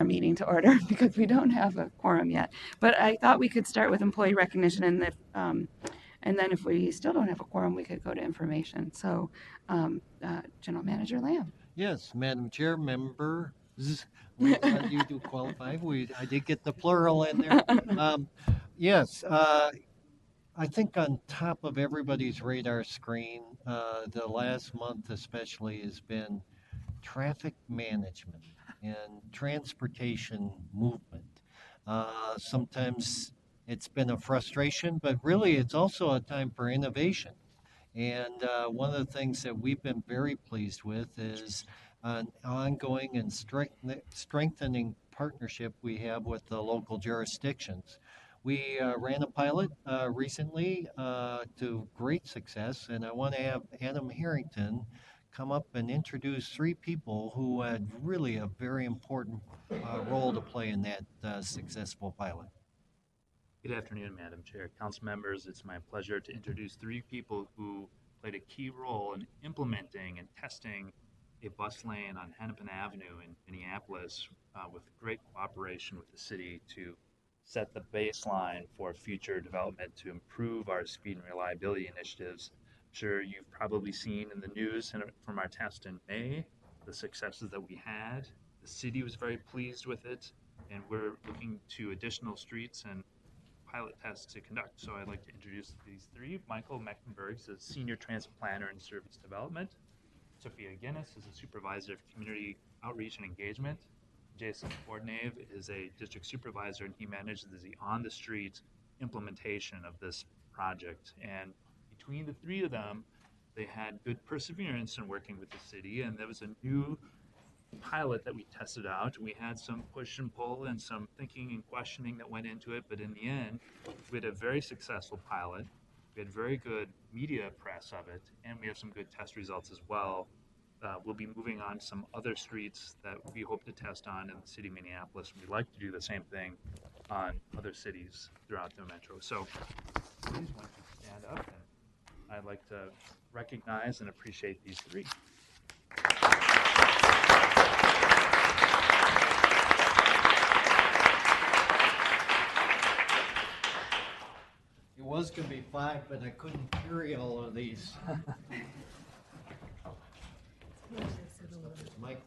meeting to order because we don't have a quorum yet. But I thought we could start with employee recognition, and then if we still don't have a quorum, we could go to information. So, General Manager Lamb. Yes, Madam Chair, members, we thought you do qualify. I did get the plural in there. Yes, I think on top of everybody's radar screen, the last month especially has been traffic management and transportation movement. Sometimes it's been a frustration, but really it's also a time for innovation. And one of the things that we've been very pleased with is an ongoing and strengthening partnership we have with the local jurisdictions. We ran a pilot recently to great success, and I want to have Adam Harrington come up and introduce three people who had really a very important role to play in that successful pilot. Good afternoon, Madam Chair, council members. It's my pleasure to introduce three people who played a key role in implementing and testing a bus lane on Hennepin Avenue in Minneapolis with great cooperation with the city to set the baseline for future development to improve our speed and reliability initiatives. I'm sure you've probably seen in the news from our test in May the successes that we had. The city was very pleased with it, and we're looking to additional streets and pilot tests to conduct. So I'd like to introduce these three. Michael Mecklenburg is a Senior Transit Planner in Service Development. Sophia Guinness is a Supervisor of Community Outreach and Engagement. Jason Fordnave is a District Supervisor, and he manages the on-the-street implementation of this project. And between the three of them, they had good perseverance in working with the city, and there was a new pilot that we tested out. We had some push and pull and some thinking and questioning that went into it, but in the end, we had a very successful pilot. We had very good media press of it, and we have some good test results as well. We'll be moving on to some other streets that we hope to test on in the city of Minneapolis. We'd like to do the same thing on other cities throughout the metro. So please, why don't you stand up, and I'd like to recognize and appreciate these three. It was going to be 5, but I couldn't carry all of these. Mike.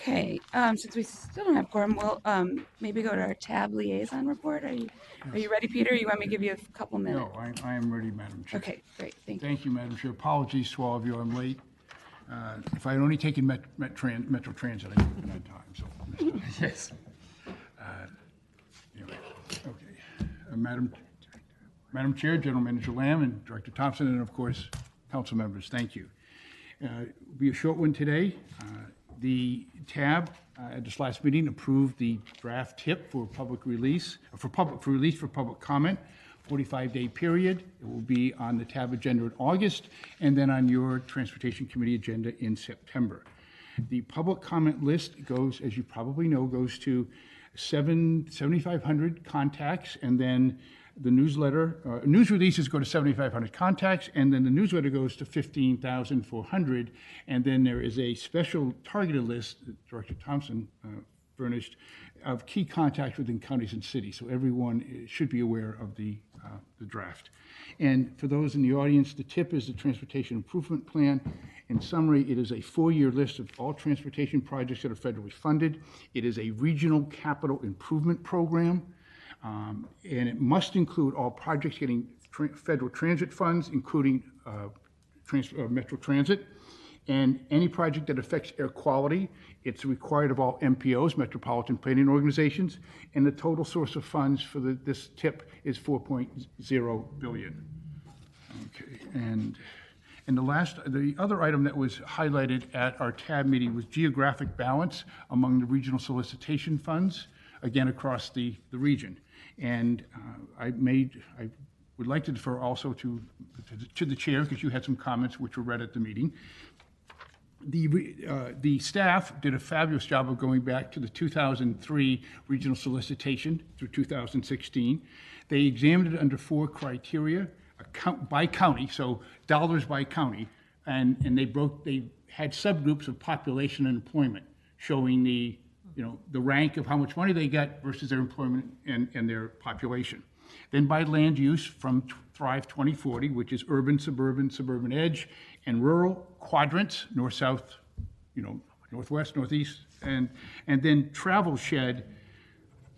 Okay, since we still don't have quorum, we'll maybe go to our tab liaison report. Are you ready, Peter? You want me to give you a couple minutes? No, I am ready, Madam Chair. Okay, great. Thank you. Thank you, Madam Chair. Apologies to all of you, I'm late. If I had only taken Metro Transit, I would have been on time, so. Yes. Anyway, okay. Madam Chair, General Manager Lamb, and Director Thompson, and of course, council members, thank you. It'll be a short one today. The TAB at this last meeting approved the draft tip for public release, for public comment, 45-day period. It will be on the TAB agenda in August, and then on your Transportation Committee agenda in September. The public comment list goes, as you probably know, goes to 7,500 contacts, and then the newsletter, news releases go to 7,500 contacts, and then the newsletter goes to 15,400, and then there is a special targeted list that Director Thompson furnished of key contacts within counties and cities, so everyone should be aware of the draft. And for those in the audience, the TIP is the Transportation Improvement Plan. In summary, it is a 4-year list of all transportation projects that are federally funded. It is a regional capital improvement program. And it must include all projects getting federal transit funds, including Metro Transit. And any project that affects air quality, it's required of all MPOs, Metropolitan Planning Organizations, and the total source of funds for this tip is $4.0 billion. Okay, and the other item that was highlighted at our TAB meeting was geographic balance among the regional solicitation funds, again, across the region. And I would like to defer also to the chair, because you had some comments which were read at the meeting. The staff did a fabulous job of going back to the 2003 regional solicitation through 2016. They examined it under 4 criteria, by county, so dollars by county, and they had subgroups of population and employment, showing the rank of how much money they got versus their employment and their population. Then by land use from Thrive 2040, which is urban, suburban edge, and rural quadrants, north, south, northwest, northeast, and then travel shed,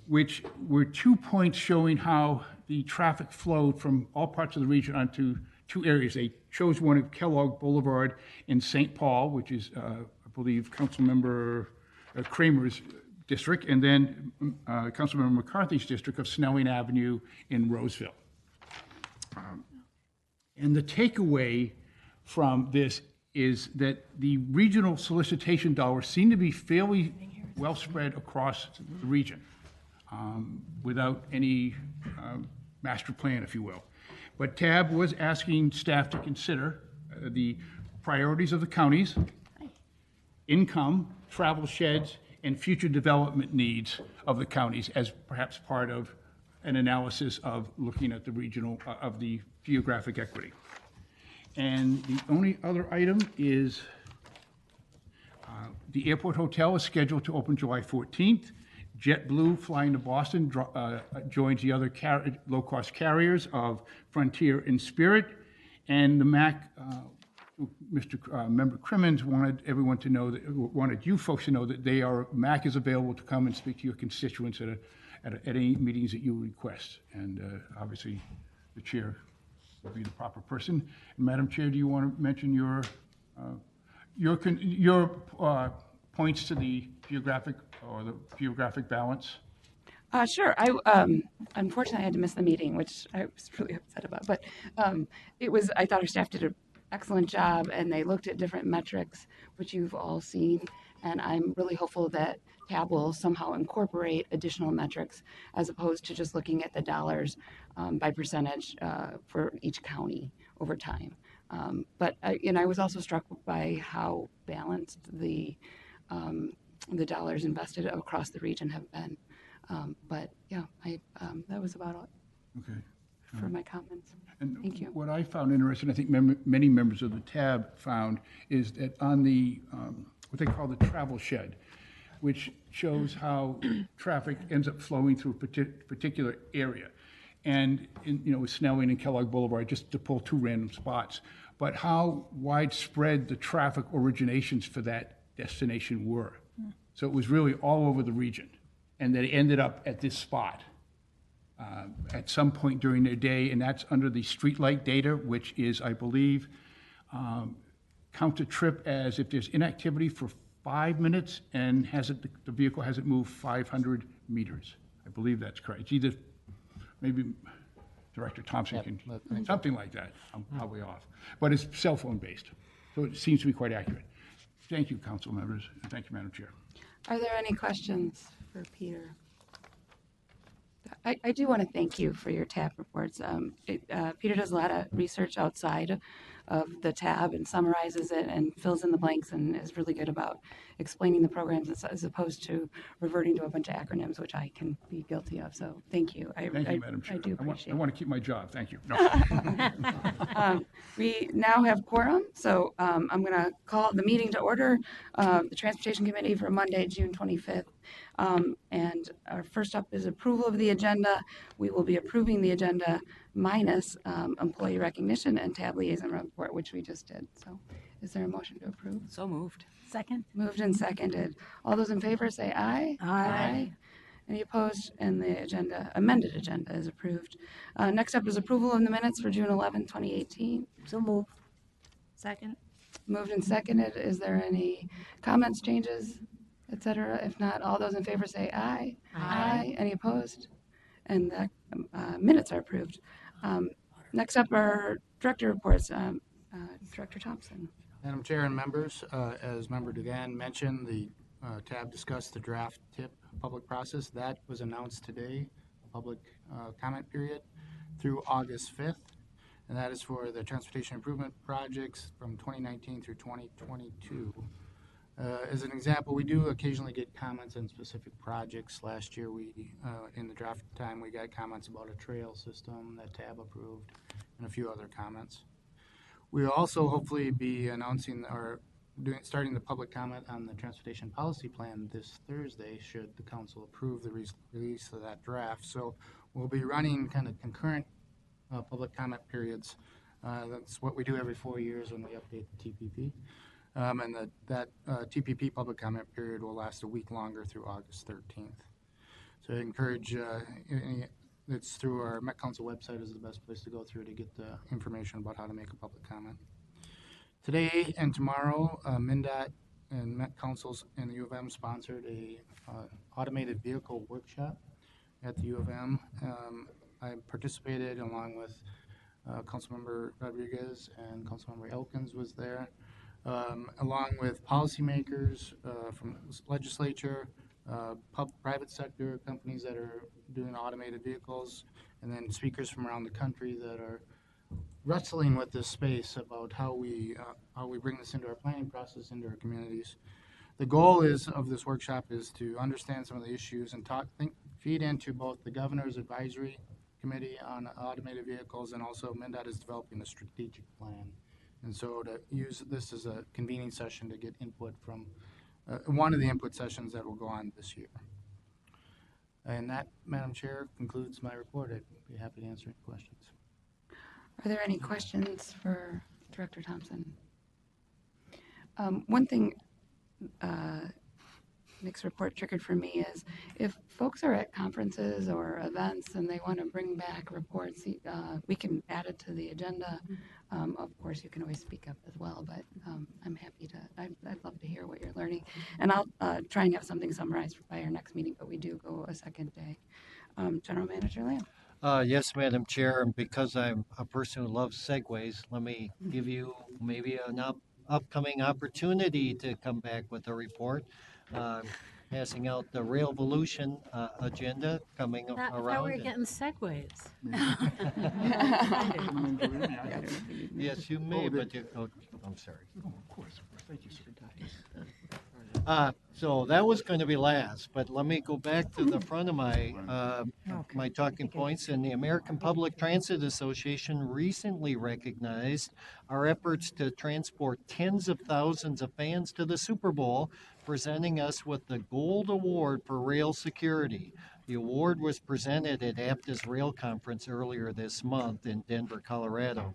which were 2 points showing how the traffic flowed from all parts of the region onto 2 areas. They chose one of Kellogg Boulevard in St. Paul, which is, I believe, Councilmember Kramer's district, and then Councilmember McCarthy's district of Snelling Avenue in Roseville. And the takeaway from this is that the regional solicitation dollars seem to be fairly well spread across the region, without any master plan, if you will. But TAB was asking staff to consider the priorities of the counties, income, travel sheds, and future development needs of the counties as perhaps part of an analysis of looking at the regional, of the geographic equity. And the only other item is the airport hotel is scheduled to open July 14th. JetBlue flying to Boston joins the other low-cost carriers of Frontier and Spirit. And the MAC, Member Crimmins wanted everyone to know wanted you folks to know that MAC is available to come and speak to your constituents at any meetings that you request. And obviously, the chair will be the proper person. And Madam Chair, do you want to mention your points to the geographic balance? Sure. Unfortunately, I had to miss the meeting, which I was really upset about. But I thought our staff did an excellent job, and they looked at different metrics, which you've all seen. And I'm really hopeful that TAB will somehow incorporate additional metrics as opposed to just looking at the dollars by percentage for each county over time. But I was also struck by how balanced the dollars invested across the region have been. But yeah, that was about it for my comments. And thank you. What I found interesting, I think many members of the TAB found, is that on the what they call the travel shed, which shows how traffic ends up flowing through a particular area, and with Snelling and Kellogg Boulevard, just to pull 2 random spots, but how widespread the traffic originations for that destination were. So it was really all over the region, and they ended up at this spot at some point during their day, and that's under the streetlight data, which is, I believe, count a trip as if there's inactivity for 5 minutes and the vehicle hasn't moved 500 meters. I believe that's correct. It's either, maybe Director Thompson can, something like that. I'm probably off. But it's cell phone based, so it seems to be quite accurate. Thank you, council members, and thank you, Madam Chair. Are there any questions for Peter? I do want to thank you for your TAB reports. Peter does a lot of research outside of the TAB and summarizes it and fills in the blanks and is really good about explaining the programs as opposed to reverting to a bunch of acronyms, which I can be guilty of. So thank you. Thank you, Madam Chair. I do appreciate I want to keep my job. Thank you. No. We now have quorum, so I'm going to call the meeting to order, the Transportation Committee for Monday, June 25th. And our first up is approval of the agenda. We will be approving the agenda minus employee recognition and TAB liaison report, which we just did. So is there a motion to approve? So moved. Second. Moved and seconded. All those in favor say aye. Aye. Any opposed? And the amended agenda is approved. Next up is approval of the minutes for June 11, 2018. So moved. Second. Moved and seconded. Is there any comments, changes, et cetera? If not, all those in favor say aye. Aye. Any opposed? And the minutes are approved. Next up are director reports. Director Thompson. Madam Chair and members, as Member Dugan mentioned, the tab discussed the draft tip public process. That was announced today, public comment period through August 5th, and that is for the transportation improvement projects from 2019 through 2022. As an example, we do occasionally get comments on specific projects. Last year, in the draft time, we got comments about a trail system that tab approved and a few other comments. We'll also hopefully be announcing starting the public comment on the transportation policy plan this Thursday, should the council approve the release of that draft. So we'll be running kind of concurrent public comment periods. That's what we do every 4 years when we update the TPP. And that TPP public comment period will last a week longer through August 13th. So I encourage it's through our Met Council website is the best place to go through to get the information about how to make a public comment. Today and tomorrow, MnDOT and Met Councils and the U of M sponsored a automated vehicle workshop at the U of M. I participated along with Councilmember Rodriguez, and Councilmember Elkins was there, along with policymakers from the legislature, private sector companies that are doing automated vehicles, and then speakers from around the country that are wrestling with this space about how we bring this into our planning process, into our communities. The goal of this workshop is to understand some of the issues and feed into both the governor's advisory committee on automated vehicles, and also MnDOT is developing a strategic plan. And so to use this as a convening session to get input from one of the input sessions that will go on this year. And that, Madam Chair, concludes my report. I'd be happy to answer any questions. Are there any questions for Director Thompson? One thing Nick's report triggered for me is if folks are at conferences or events and they want to bring back reports, we can add it to the agenda. Of course, you can always speak up as well, but I'm happy to, I'd love to hear what you're learning. And I'll try and have something summarized by our next meeting, but we do go a second day. General Manager Lamb. Yes, Madam Chair, and because I'm a person who loves segues, let me give you maybe an upcoming opportunity to come back with a report. Passing out the Railvolution agenda coming I thought we around. were getting segues. Yes, you may, but I'm sorry. Oh, of course. Thank you, sir. So that was going to be last, but let me go back to the front of my my talking points. And the American Public Transit Association recently recognized our efforts to transport tens of thousands of fans to the Super Bowl, presenting us with the Gold Award for Rail Security. The award was presented at APTA's Rail Conference earlier this month in Denver, Colorado.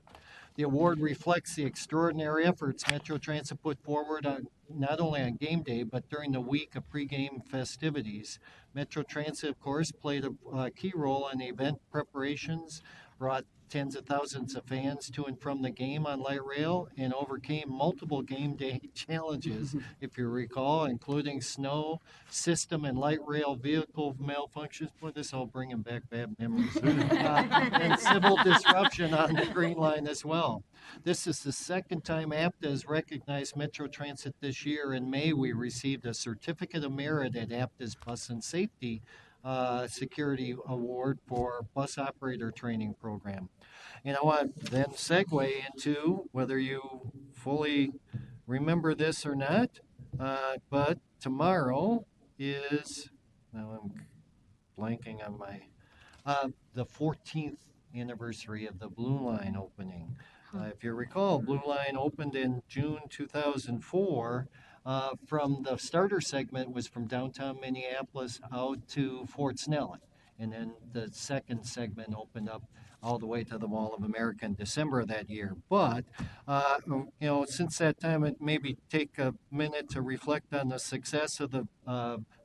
The award reflects the extraordinary efforts Metro Transit put forward not only on game day, but during the week of pregame festivities. Metro Transit, of course, played a key role in the event preparations, brought tens of thousands of fans to and from the game on light rail, and overcame multiple game day challenges, if you recall, including snow, system and light rail vehicle malfunctions. Boy, this all bringing back bad memories. And civil disruption on the Green Line as well. This is the second time APTA has recognized Metro Transit this year. In May, we received a Certificate of Merit at APTA's Bus and Safety Security Award for Bus Operator Training Program. And I want to then segue into whether you fully remember this or not, but tomorrow is, now I'm blanking on the 14th anniversary of the Blue Line opening. If you recall, Blue Line opened in June 2004. From the starter segment was from downtown Minneapolis out to Fort Snelling. And then the second segment opened up all the way to the Mall of America in December of that year. But, since that time, it maybe take a minute to reflect on the success of the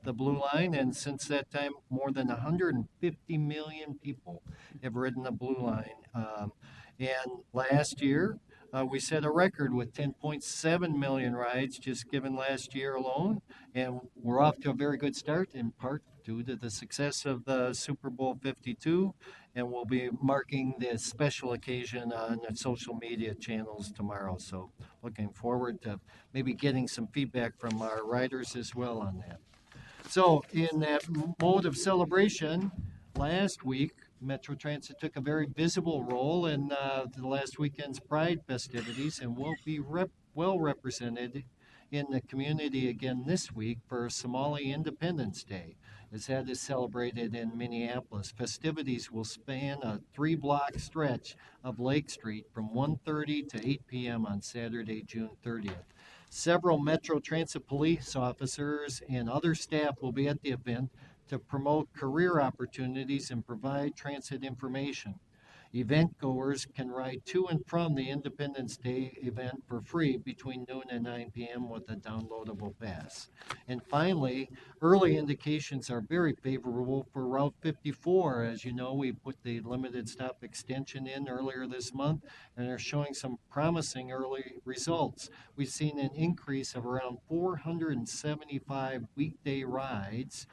Blue Line. And since that time, more than 150 million people have ridden the Blue Line. And last year, We set a record with 10.7 million rides just given last year alone, and we're off to a very good start in part due to the success of the Super Bowl 52, and we'll be marking this special occasion on the social media channels tomorrow. So looking forward to maybe getting some feedback from our riders as well on that. So, in that mode of celebration, last week, Metro Transit took a very visible role in the last weekend's Pride festivities and will be well represented in the community again this week for Somali Independence Day, as that is celebrated in Minneapolis. Festivities will span a 3-block stretch of Lake Street from 1:30 to 8 p.m. on Saturday, June 30th. Several Metro Transit police officers and other staff will be at the event to promote career opportunities and provide transit information. Event goers can ride to and from the Independence Day event for free between noon and 9 p.m. with a downloadable pass. And finally, early indications are very favorable for Route 54. As you know, we put the limited stop extension in earlier this month and are showing some promising early results. We've seen an increase of around 475 weekday rides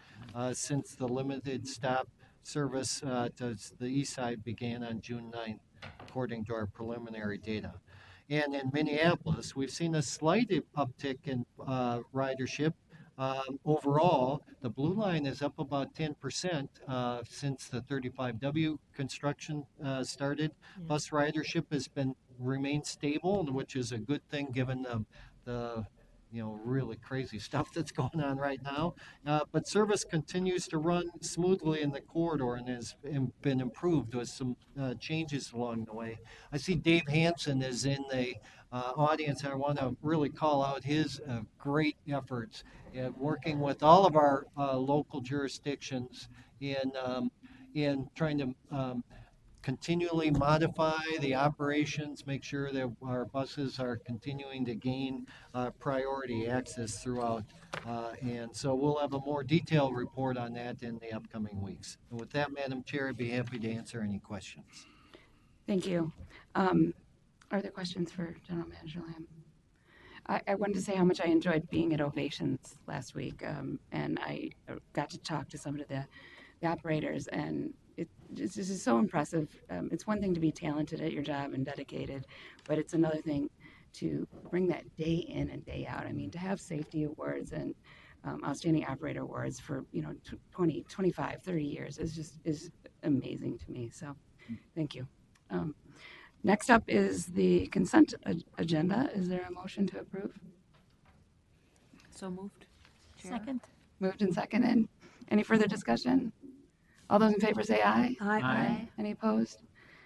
since the limited stop service to the east side began on June 9th, according to our preliminary data. And in Minneapolis, we've seen a slight uptick in ridership. Overall, the Blue Line is up about 10% since the 35W construction started. Bus ridership has been remained stable, which is a good thing given the really crazy stuff that's going on right now. But service continues to run smoothly in the corridor and has been improved with some changes along the way. I see Dave Hansen is in the audience, and I want to really call out his great efforts at working with all of our local jurisdictions in trying to continually modify the operations, make sure that our buses are continuing to gain priority access throughout. And so we'll have a more detailed report on that in the upcoming weeks. And with that, Madam Chair, I'd be happy to answer any questions. Thank you. Are there questions for General Manager Lamb? I wanted to say how much I enjoyed being at Ovations last week, and I got to talk to some of the operators, and it's just so impressive. It's one thing to be talented at your job and dedicated, but it's another thing to bring that day in and day out. I mean, to have safety awards and outstanding operator awards for 20, 25, 30 years is amazing to me. So, thank you. Next up is the consent agenda. Is there a motion to approve? So moved. Chair? Second. Moved and seconded. Any further discussion? All those in favor say aye. Aye. Any opposed?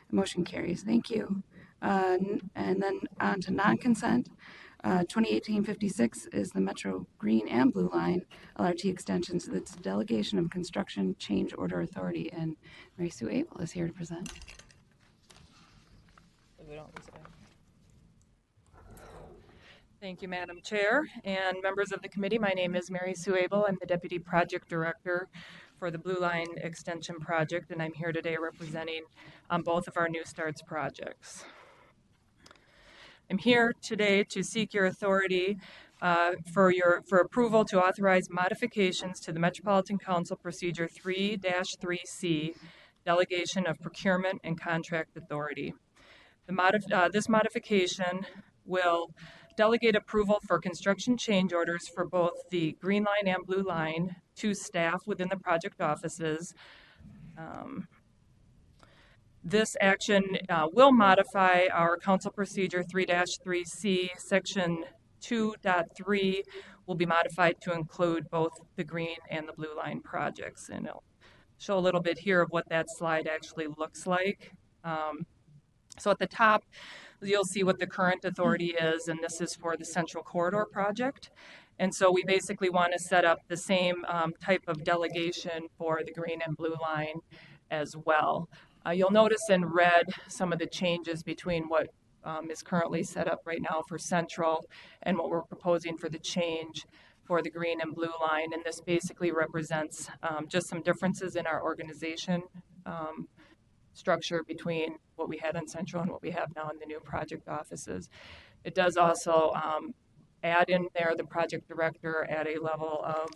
Motion carries. Thank you. And then on to non-consent. 2018-56 is the Metro Green and Blue Line LRT extensions. That's delegation of construction change order authority. And Mary Sue Abel is here to present. Thank you, Madam Chair and members of the committee. My name is Mary Sue Abel. I'm the Deputy Project Director for the Blue Line Extension Project, and I'm here today representing both of our New Starts projects. I'm here today to seek your authority for approval to authorize modifications to the Metropolitan Council Procedure 3-3C, Delegation of Procurement and Contract Authority. This modification will delegate approval for construction change orders for both the Green Line and Blue Line to staff within the project offices. This action will modify our Council Procedure 3-3C. Section 2.3 will be modified to include both the Green and the Blue Line projects. And I'll show a little bit here of what that slide actually looks like. So at the top, you'll see what the current authority is, and this is for the Central Corridor project. And so we basically want to set up the same type of delegation for the Green and Blue Line as well. You'll notice in red some of the changes between what is currently set up right now for Central and what we're proposing for the change for the Green and Blue Line. And this basically represents just some differences in our organization structure between what we had in Central and what we have now in the new project offices. It does also add in there the project director at a level of,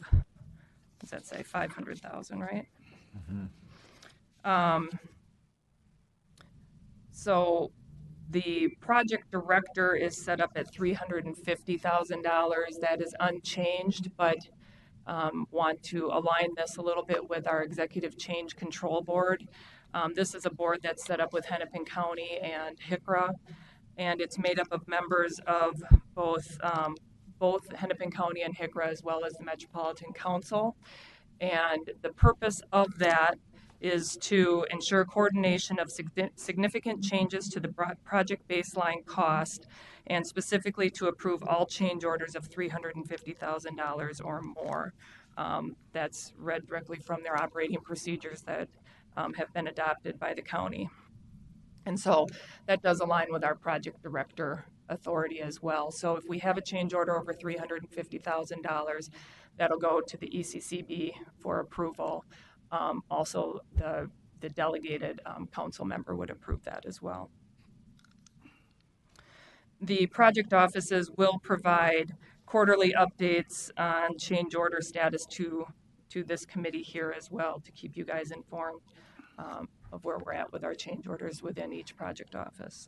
does that say 500,000, right? So the project director is set up at $350,000. That is unchanged, but want to align this a little bit with our Executive Change Control Board. This is a board that's set up with Hennepin County and HICRA, and it's made up of members of both Hennepin County and HICRA as well as the Metropolitan Council. And the purpose of that is to ensure coordination of significant changes to the project baseline cost, and specifically to approve all change orders of $350,000 or more. That's read directly from their operating procedures that have been adopted by the county. And so that does align with our project director authority as well. So if we have a change order over $350,000, that'll go to the ECCB for approval. Also, the delegated council member would approve that as well. The project offices will provide quarterly updates on change order status to this committee here as well, to keep you guys informed of where we're at with our change orders within each project office.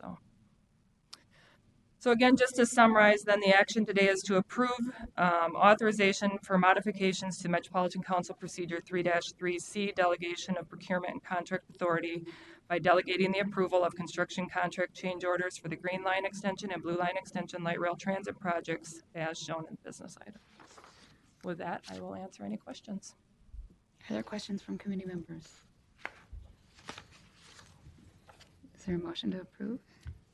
So again, just to summarize, then the action today is to approve authorization for modifications to Metropolitan Council Procedure 3-3C, delegation of procurement and contract authority by delegating the approval of construction contract change orders for the Green Line Extension and Blue Line Extension light rail transit projects as shown in business items. With that, I will answer any questions. Are there questions from committee members? Is there a motion to approve?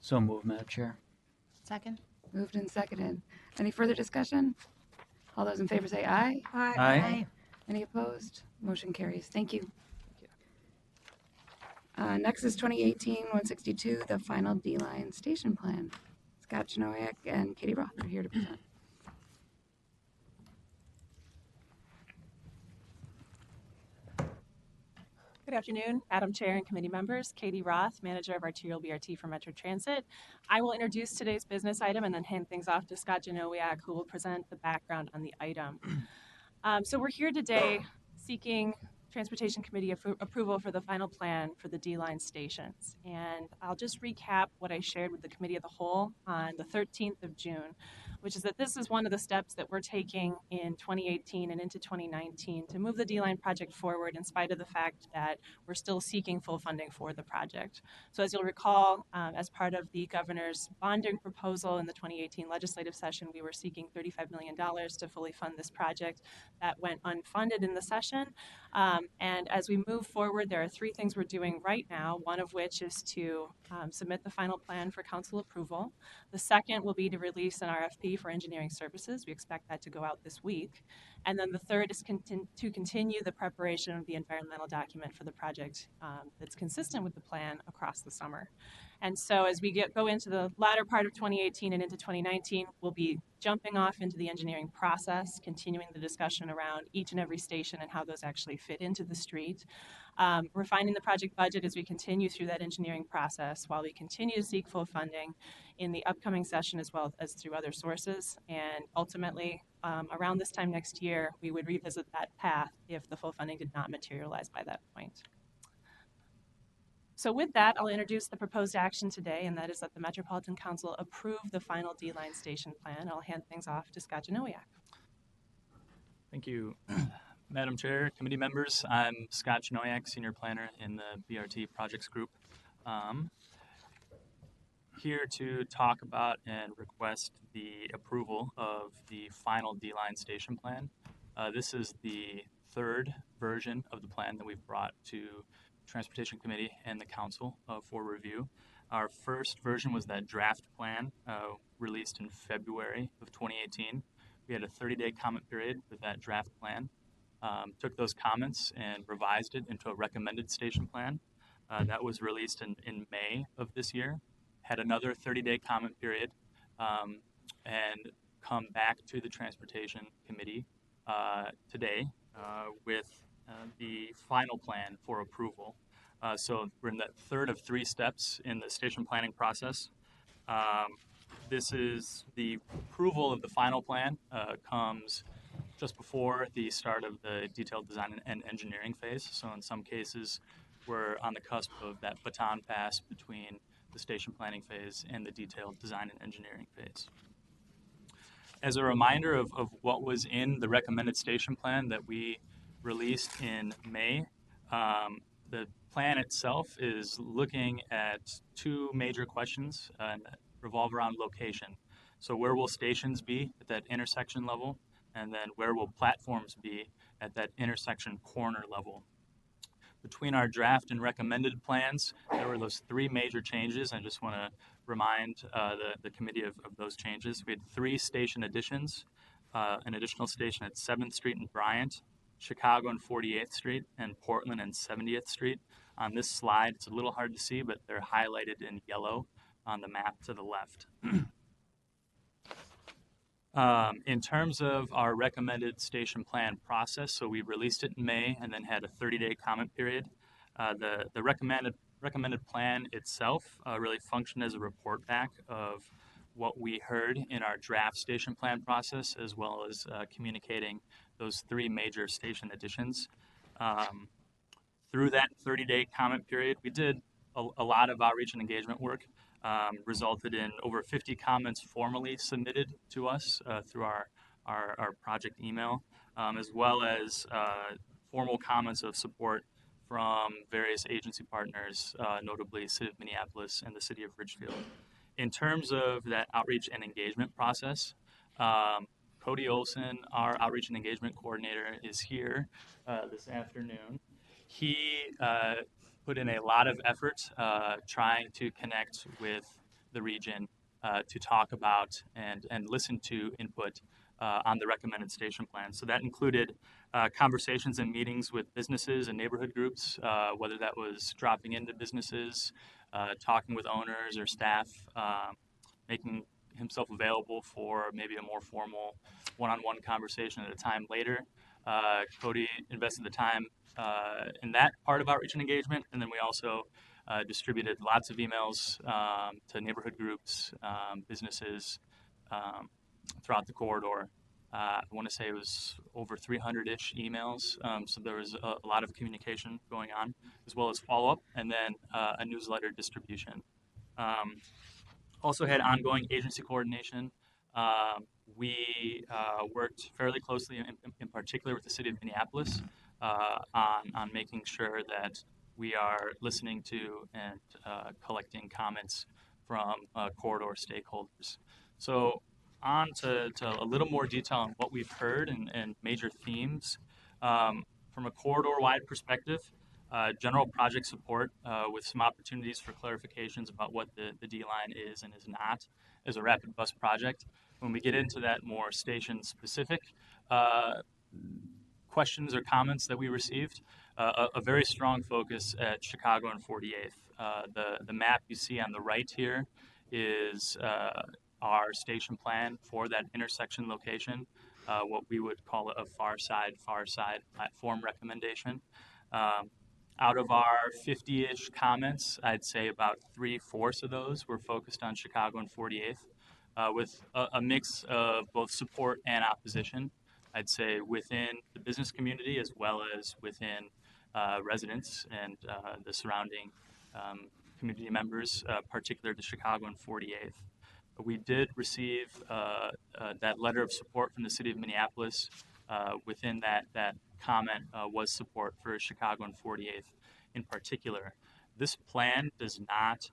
So moved, Madam Chair. Second? Moved and seconded. Any further discussion? All those in favor say aye. Aye. Any opposed? Motion carries. Thank you. Next is 2018-162, the final D-Line Station Plan. Scott Chinoyak and Katie Roth are here to present. Good afternoon, Madam Chair and committee members. Katie Roth, Manager of Arterial BRT for Metro Transit. I will introduce today's business item and then hand things off to Scott Janowiak, who will present the background on the item. So we're here today seeking Transportation Committee approval for the final plan for the D-Line stations. And I'll just recap what I shared with the committee of the whole on the 13th of June, which is that this is one of the steps that we're taking in 2018 and into 2019 to move the D-Line project forward in spite of the fact that we're still seeking full funding for the project. So as you'll recall, as part of the governor's bonding proposal in the 2018 legislative session, we were seeking $35 million to fully fund this project. That went unfunded in the session. And as we move forward, there are three things we're doing right now, one of which is to submit the final plan for council approval. The second will be to release an RFP for engineering services. We expect that to go out this week. And then the third is to continue the preparation of the environmental document for the project that's consistent with the plan across the summer. And so as we go into the latter part of 2018 and into 2019, we'll be jumping off into the engineering process, continuing the discussion around each and every station and how those actually fit into the street. Refining the project budget as we continue through that engineering process while we continue to seek full funding in the upcoming session as well as through other sources. And ultimately, around this time next year, we would revisit that path if the full funding did not materialize by that point. So with that, I'll introduce the proposed action today, and that is that the Metropolitan Council approve the final D-Line station plan. I'll hand things off to Scott Janowiak. Thank you, Madam Chair, committee members. I'm Scott Janowiak, Senior Planner in the BRT Projects Group. Here to talk about and request the approval of the final D-Line station plan. This is the third version of the plan that we've brought to Transportation Committee and the Council for review. Our first version was that draft plan released in February of 2018. We had a 30-day comment period with that draft plan. Took those comments and revised it into a recommended station plan. That was released in May of this year. Had another 30-day comment period and come back to the Transportation Committee today with the final plan for approval. So we're in the third of 3 steps in the station planning process. This is the approval of the final plan comes just before the start of the detailed design and engineering phase. So in some cases, we're on the cusp of that baton pass between the station planning phase and the detailed design and engineering phase. As a reminder of what was in the recommended station plan that we released in May, the plan itself is looking at 2 major questions that revolve around location. So where will stations be at that intersection level? And then where will platforms be at that intersection corner level? Between our draft and recommended plans, there were those 3 major changes. I just want to remind the committee of those changes. We had 3 station additions, an additional station at 7th Street and Bryant, Chicago and 48th Street, and Portland and 70th Street. On this slide, it's a little hard to see, but they're highlighted in yellow on the map to the left. In terms of our recommended station plan process, so we released it in May and then had a 30-day comment period. The recommended plan itself really functioned as a report back of what we heard in our draft station plan process, as well as communicating those 3 major station additions. Through that 30-day comment period, we did a lot of outreach and engagement work. Resulted in over 50 comments formally submitted to us through our project email, as well as formal comments of support from various agency partners, notably City of Minneapolis and the City of Ridgefield. In terms of that outreach and engagement process, Cody Olson, our outreach and engagement coordinator, is here this afternoon. He put in a lot of effort trying to connect with the region to talk about and listen to input on the recommended station plan. So that included conversations and meetings with businesses and neighborhood groups, whether that was dropping into businesses, talking with owners or staff, making himself available for maybe a more formal one-on-one conversation at a time later. Cody invested the time in that part of outreach and engagement, and then we also distributed lots of emails to neighborhood groups, businesses throughout the corridor. I want to say it was over 300-ish emails, so there was a lot of communication going on, as well as follow-up, and then a newsletter distribution. Also had ongoing agency coordination. We worked fairly closely, in particular with the City of Minneapolis, on making sure that we are listening to and collecting comments from corridor stakeholders. So on to a little more detail on what we've heard and major themes. From a corridor-wide perspective, general project support with some opportunities for clarifications about what the D-line is and is not as a rapid bus project. When we get into that more station-specific questions or comments that we received, a very strong focus at Chicago and 48th. The map you see on the right here is our station plan for that intersection location, what we would call a far side platform recommendation. Out of our 50-ish comments, I'd say about 3/4 of those were focused on Chicago and 48th, with a mix of both support and opposition, I'd say within the business community as well as within residents and the surrounding community members, particular to Chicago and 48th. We did receive that letter of support from the City of Minneapolis. Within that comment was support for Chicago and 48th in particular. This plan does not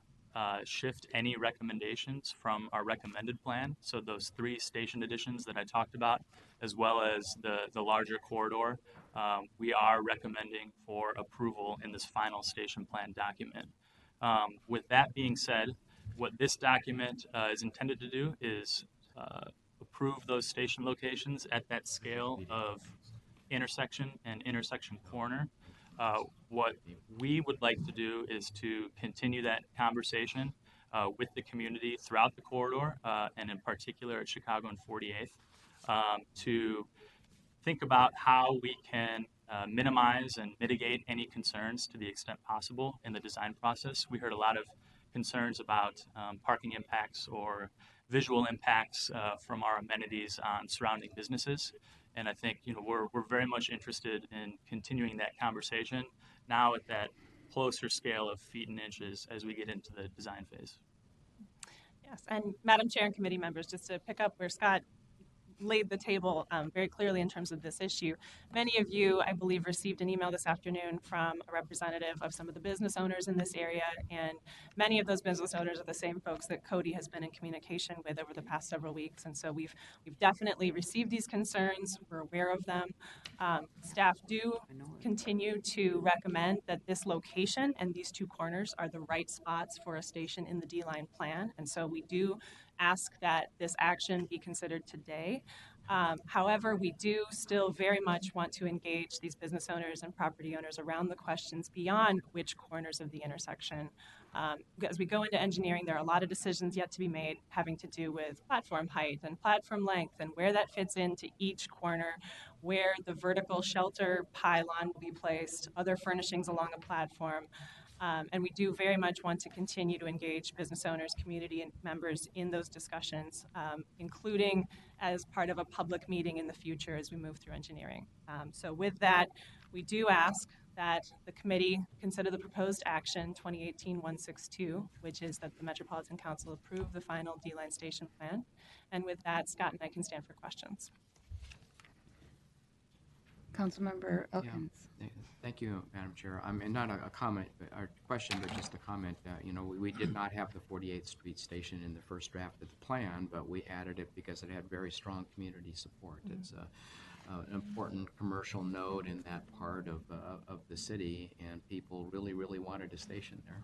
shift any recommendations from our recommended plan. So those 3 station additions that I talked about, as well as the larger corridor, we are recommending for approval in this final station plan document. With that being said, what this document is intended to do is approve those station locations at that scale of intersection and intersection corner. What we would like to do is to continue that conversation with the community throughout the corridor, and in particular at Chicago and 48th, to think about how we can minimize and mitigate any concerns to the extent possible in the design process. We heard a lot of concerns about parking impacts or visual impacts from our amenities on surrounding businesses. And I think we're very much interested in continuing that conversation now at that closer scale of feet and inches as we get into the design phase. Yes, and Madam Chair and committee members, just to pick up where Scott laid the table very clearly in terms of this issue. Many of you, I believe, received an email this afternoon from a representative of some of the business owners in this area, and many of those business owners are the same folks that Cody has been in communication with over the past several weeks, and so we've definitely received these concerns. We're aware of them. Staff do continue to recommend that this location and these two corners are the right spots for a station in the D-line plan, and so we do ask that this action be considered today. However, we do still very much want to engage these business owners and property owners around the questions beyond which corners of the intersection. As we go into engineering, there are a lot of decisions yet to be made having to do with platform height and platform length and where that fits into each corner, where the vertical shelter pylon will be placed, other furnishings along a platform. And we do very much want to continue to engage business owners, community members in those discussions, including as part of a public meeting in the future as we move through engineering. So with that, we do ask that the committee consider the proposed action 2018-162, which is that the Metropolitan Council approve the final D-line station plan. And with that, Scott and I can stand for questions. Councilmember Elkins. Yeah. Thank you, Madam Chair. And not a comment or question, but just a comment. We did not have the 48th Street station in the first draft of the plan, but we added it because it had very strong community support. Mm-hmm. It's an important commercial node in that part of the city, and people really, really wanted a station there.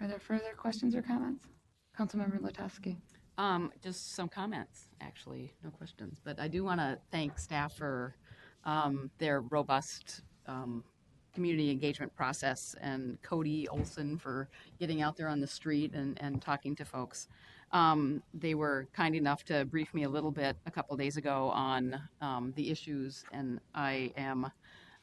Are there further questions or comments? Councilmember Latowski. Just some comments, actually, no questions. But I do want to thank staff for their robust community engagement process, and Cody Olson for getting out there on the street and talking to folks. They were kind enough to brief me a little bit a couple days ago on the issues, and I am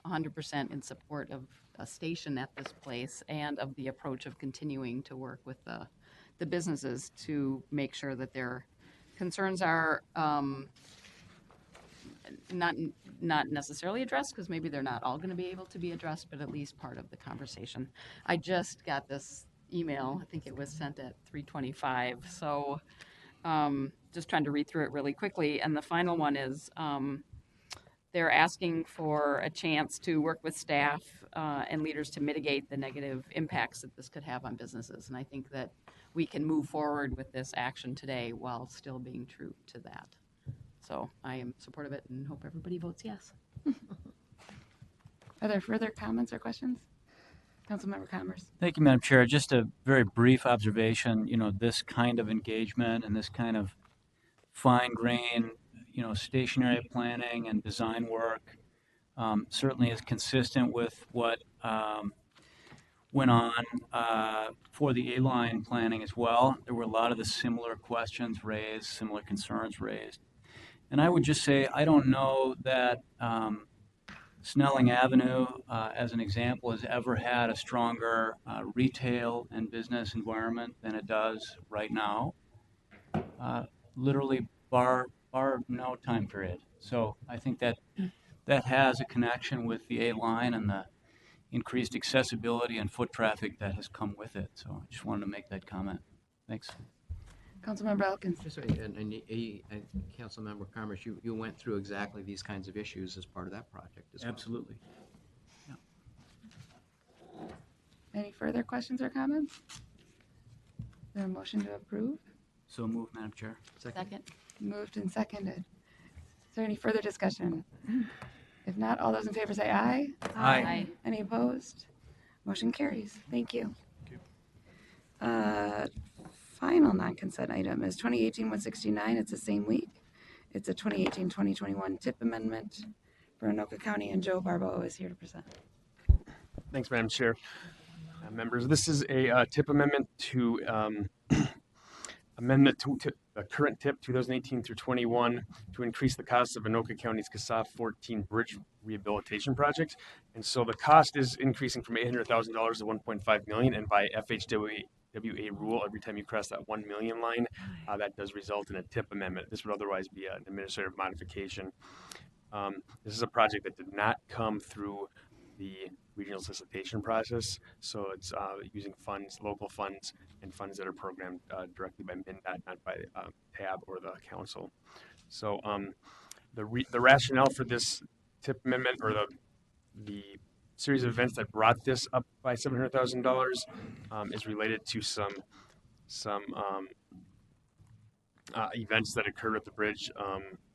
100% in support of a station at this place and of the approach of continuing to work with the businesses to make sure that their concerns are not necessarily addressed, because maybe they're not all going to be able to be addressed, but at least part of the conversation. I just got this email. I think it was sent at 3:25. So just trying to read through it really quickly. And the final one is they're asking for a chance to work with staff and leaders to mitigate the negative impacts that this could have on businesses. And I think that we can move forward with this action today while still being true to that. So I am supportive of it and hope everybody votes yes. Are there further comments or questions? Councilmember Commerce. Thank you, Madam Chair. Just a very brief observation. This kind of engagement and this kind of fine-grained, stationary planning and design work certainly is consistent with what went on for the A-line planning as well. There were a lot of the similar questions raised, similar concerns raised. And I would just say, I don't know that Snelling Avenue, as an example, has ever had a stronger retail and business environment than it does right now. Literally bar no time period. So I think that has a connection with the A-line and the increased accessibility and foot traffic that has come with it. So I just wanted to make that comment. Thanks. Councilmember Elkins. And Councilmember Commerce, you went through exactly these kinds of issues as part of that project as well. Absolutely. Yeah. Any further questions or comments? Is there a motion to approve? So moved, Madam Chair. Second. Moved and seconded. Is there any further discussion? If not, all those in favor say aye. Aye. Any opposed? Motion carries. Thank you. Final non-consent item is 2018-169. It's the same week. It's a 2018-2021 TIP amendment for Anoka County, and Joe Barbo is here to present. Thanks, Madam Chair. Members, this is a TIP amendment to amend the the current TIP 2018 through 21 to increase the cost of Anoka County's CASA 14 bridge rehabilitation project. And so the cost is increasing from $800,000 to $1.5 million. And by FHWA rule, every time you cross that 1 million line, that does result in a TIP amendment. This would otherwise be an administrative modification. This is a project that did not come through the regional solicitation process, so it's using funds, local funds, and funds that are programmed directly by MnDOT, not by TAB or the council. So the rationale for this TIP amendment, or the series of events that brought this up by $700,000, is related to some events that occurred at the bridge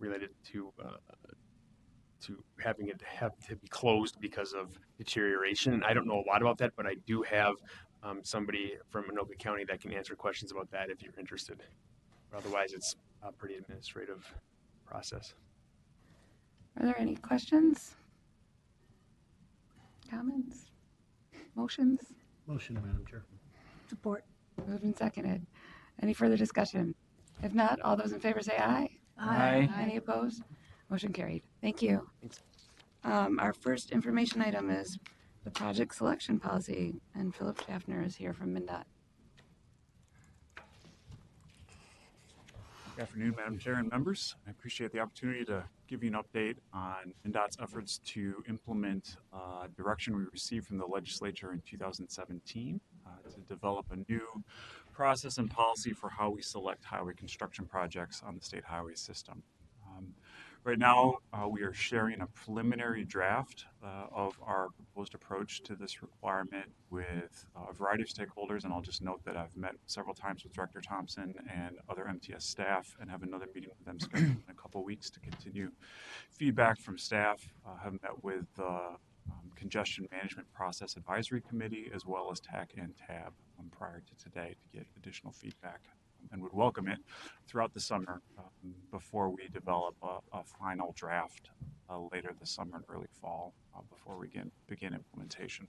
related to having it have to be closed because of deterioration. And I don't know a lot about that, but I do have somebody from Anoka County that can answer questions about that if you're interested. But otherwise, it's a pretty administrative process. Are there any questions? Comments? Motions? Motion, Madam Chair. Support. Moved and seconded. Any further discussion? If not, all those in favor say aye. Aye. Any opposed? Motion carried. Thank you. Thanks. Our first information item is the project selection policy, and Philip Schaffner is here from MnDOT. Good afternoon, Madam Chair and members. I appreciate the opportunity to give you an update on MnDOT's efforts to implement direction we received from the legislature in 2017 to develop a new process and policy for how we select highway construction projects on the state highway system. Right now, we are sharing a preliminary draft of our proposed approach to this requirement with a variety of stakeholders, and I'll just note that I've met several times with Director Thompson and other MTS staff and have another meeting with them scheduled in a couple weeks to continue feedback from staff. Have met with the Congestion Management Process Advisory Committee as well as TAC and TAB prior to today to get additional feedback, and would welcome it throughout the summer before we develop a final draft later this summer and early fall before we begin implementation.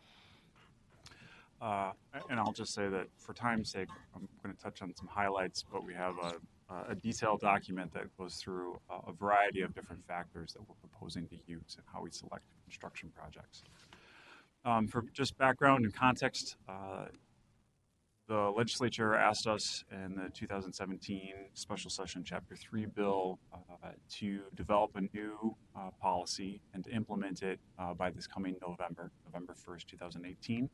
And I'll just say that for time's sake, I'm going to touch on some highlights, but we have a detailed document that goes through a variety of different factors that we're proposing to use and how we select construction projects. For just background and context, the legislature asked us in the 2017 special session Chapter 3 bill to develop a new policy and to implement it by this coming November 1st, 2018.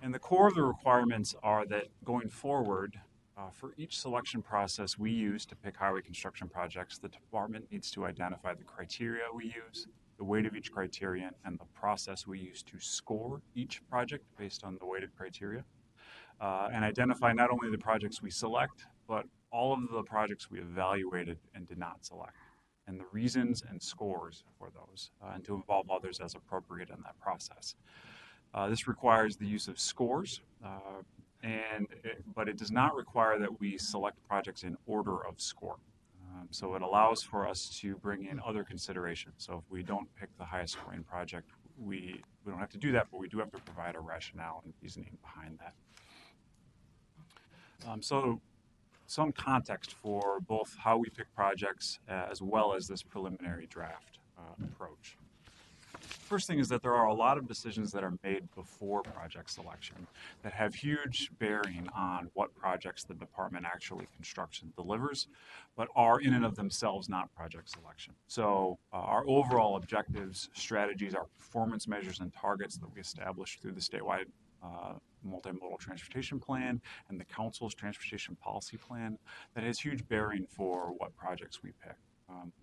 And the core of the requirements are that going forward, for each selection process we use to pick highway construction projects, the department needs to identify the criteria we use, the weight of each criterion, and the process we use to score each project based on the weighted criteria. And identify not only the projects we select, but all of the projects we evaluated and did not select, and the reasons and scores for those, and to involve others as appropriate in that process. This requires the use of scores, but it does not require that we select projects in order of score. So it allows for us to bring in other considerations. So if we don't pick the highest scoring project, we don't have to do that, but we do have to provide a rationale and reasoning behind that. So some context for both how we pick projects as well as this preliminary draft approach. First thing is that there are a lot of decisions that are made before project selection that have huge bearing on what projects the department actually constructs and delivers, but are in and of themselves not project selection. So our overall objectives, strategies, our performance measures and targets that we establish through the statewide multimodal transportation plan and the council's transportation policy plan that has huge bearing for what projects we pick.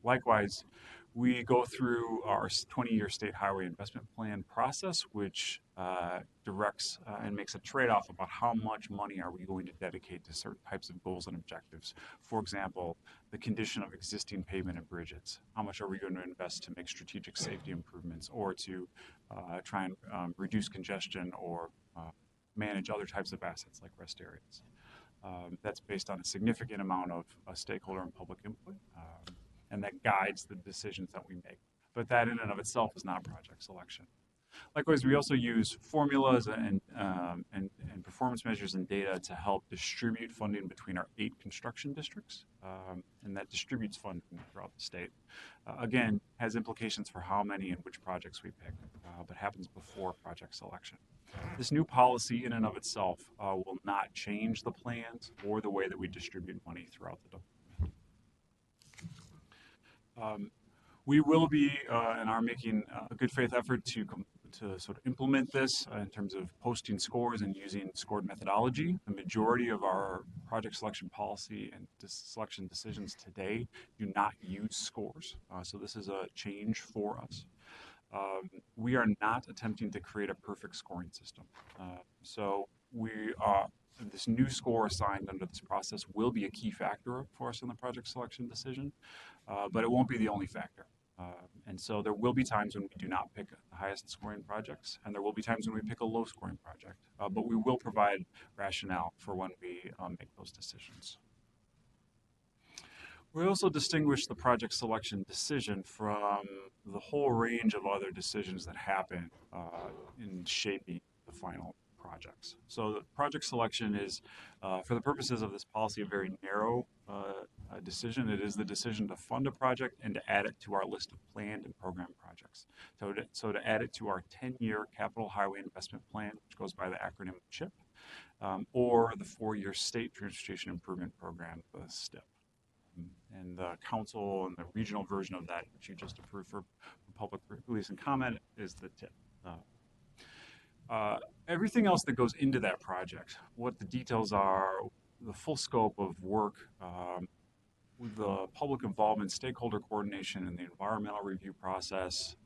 Likewise, we go through our 20-year state highway investment plan process, which directs and makes a trade-off about how much money are we going to dedicate to certain types of goals and objectives. For example, the condition of existing pavement and bridges. How much are we going to invest to make strategic safety improvements or to try and reduce congestion or manage other types of assets like rest areas. That's based on a significant amount of stakeholder and public input, and that guides the decisions that we make. But that in and of itself is not project selection. Likewise, we also use formulas and and performance measures and data to help distribute funding between our 8 construction districts, and that distributes funding throughout the state. Again, has implications for how many and which projects we pick, but happens before project selection. This new policy in and of itself will not change the plans or the way that we distribute money throughout the we will be and are making a good faith effort to sort of implement this in terms of posting scores and using scored methodology. The majority of our project selection policy and selection decisions today do not use scores. So this is a change for us. We are not attempting to create a perfect scoring system. So this new score assigned under this process will be a key factor for us in the project selection decision, but it won't be the only factor. And so there will be times when we do not pick the highest scoring projects, and there will be times when we pick a low scoring project, but we will provide rationale for when we make those decisions. We also distinguish the project selection decision from the whole range of other decisions that happen in shaping the final projects. So the project selection is, for the purposes of this policy, a very narrow decision. It is the decision to fund a project and to add it to our list of planned and program projects. So to add it to our 10-year capital highway investment plan, which goes by the acronym CHIP, or the 4-year state transportation improvement program, the STIP. And the council and the regional version of that, which you just approved for public release and comment, is the TIP. Everything else that goes into that project, what the details are, the full scope of work, the public involvement, stakeholder coordination, and the environmental review process,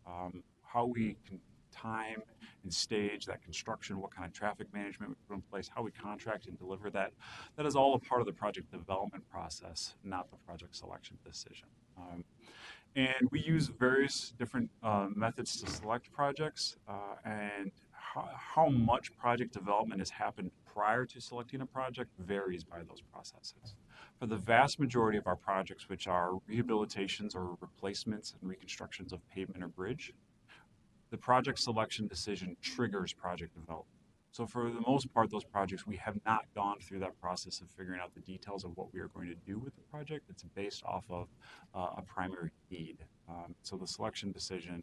how we can time and stage that construction, what kind of traffic management we put in place, how we contract and deliver that. That is all a part of the project development process, not the project selection decision. And we use various different methods to select projects, and how much project development has happened prior to selecting a project varies by those processes. For the vast majority of our projects, which are rehabilitations or replacements and reconstructions of pavement or bridge, the project selection decision triggers project development. So for the most part, those projects, we have not gone through that process of figuring out the details of what we are going to do with the project. It's based off of a primary need. So the selection decision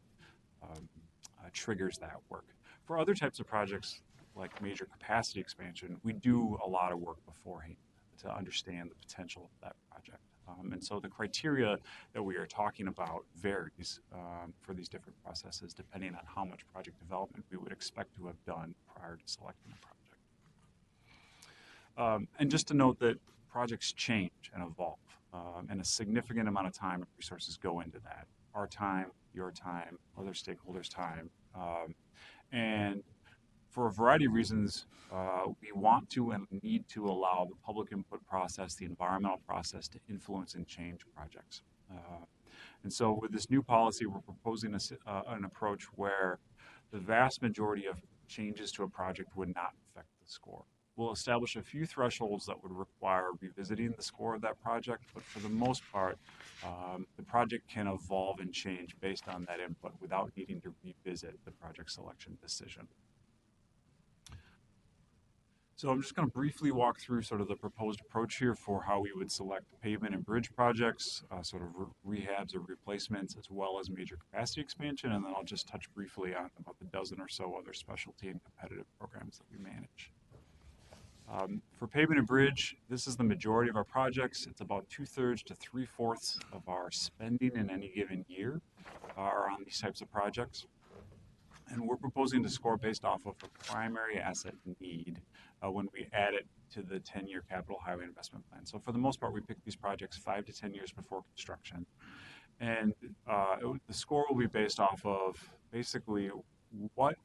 triggers that work. For other types of projects, like major capacity expansion, we do a lot of work beforehand to understand the potential of that project. And so the criteria that we are talking about varies for these different processes depending on how much project development we would expect to have done prior to selecting a project. And just to note that projects change and evolve, and a significant amount of time and resources go into that. Our time, your time, other stakeholders' time. And for a variety of reasons, we want to and need to allow the public input process, the environmental process, to influence and change projects. And so with this new policy, we're proposing an approach where the vast majority of changes to a project would not affect the score. We'll establish a few thresholds that would require revisiting the score of that project, but for the most part, the project can evolve and change based on that input without needing to revisit the project selection decision. So I'm just going to briefly walk through sort of the proposed approach here for how we would select pavement and bridge projects, sort of rehabs or replacements, as well as major capacity expansion, and then I'll just touch briefly on about the dozen or so other specialty and competitive programs that we manage. For pavement and bridge, this is the majority of our projects. It's about 2/3 to 3/4 of our spending in any given year are on these types of projects. And we're proposing to score based off of a primary asset need when we add it to the 10-year capital highway investment plan. So for the most part, we pick these projects 5 to 10 years before construction. And the score will be based off of basically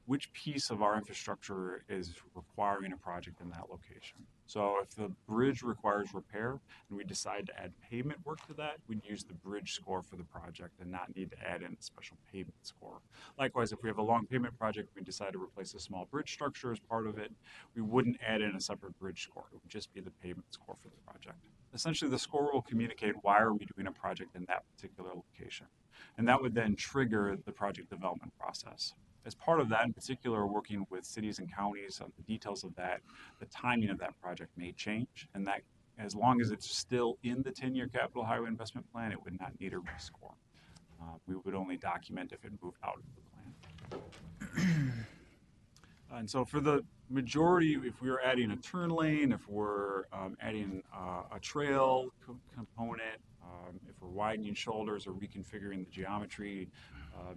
which piece of our infrastructure is requiring a project in that location. So if the bridge requires repair and we decide to add pavement work to that, we'd use the bridge score for the project and not need to add in a special pavement score. Likewise, if we have a long pavement project, we decide to replace a small bridge structure as part of it, we wouldn't add in a separate bridge score. It would just be the pavement score for the project. Essentially, the score will communicate why are we doing a project in that particular location. And that would then trigger the project development process. As part of that, in particular, working with cities and counties on the details of that, the timing of that project may change, and that as long as it's still in the 10-year capital highway investment plan, it would not need a rescore. We would only document if it moved out of the plan. And so for the majority, if we were adding a turn lane, if we're adding a trail component, if we're widening shoulders or reconfiguring the geometry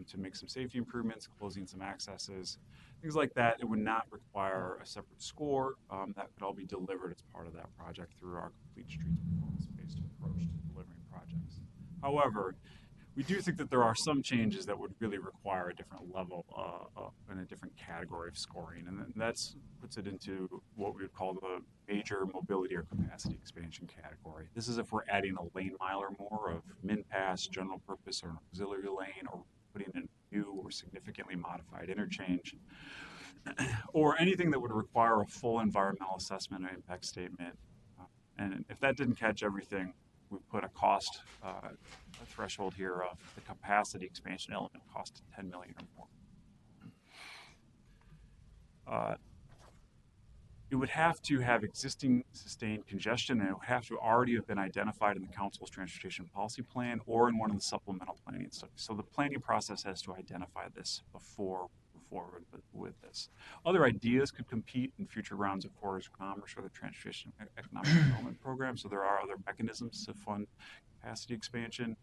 to make some safety improvements, closing some accesses, things like that, it would not require a separate score. That could all be delivered as part of that project through our complete streets performance-based approach to delivering projects. However, we do think that there are some changes that would really require a different level and a different category of scoring, and that's puts it into what we would call the major mobility or capacity expansion category. This is if we're adding a lane mile or more of min-pass, general purpose, or an auxiliary lane, or putting in a new or significantly modified interchange, or anything that would require a full environmental assessment or impact statement. And if that didn't catch everything, we put a cost a threshold here of the capacity expansion element cost $10 million or more. It would have to have existing sustained congestion, and it would have to already have been identified in the council's transportation policy plan or in one of the supplemental planning studies. So the planning process has to identify this before forward with this. Other ideas could compete in future rounds of corridors of commerce or the transportation economic development program. So there are other mechanisms to fund capacity expansion.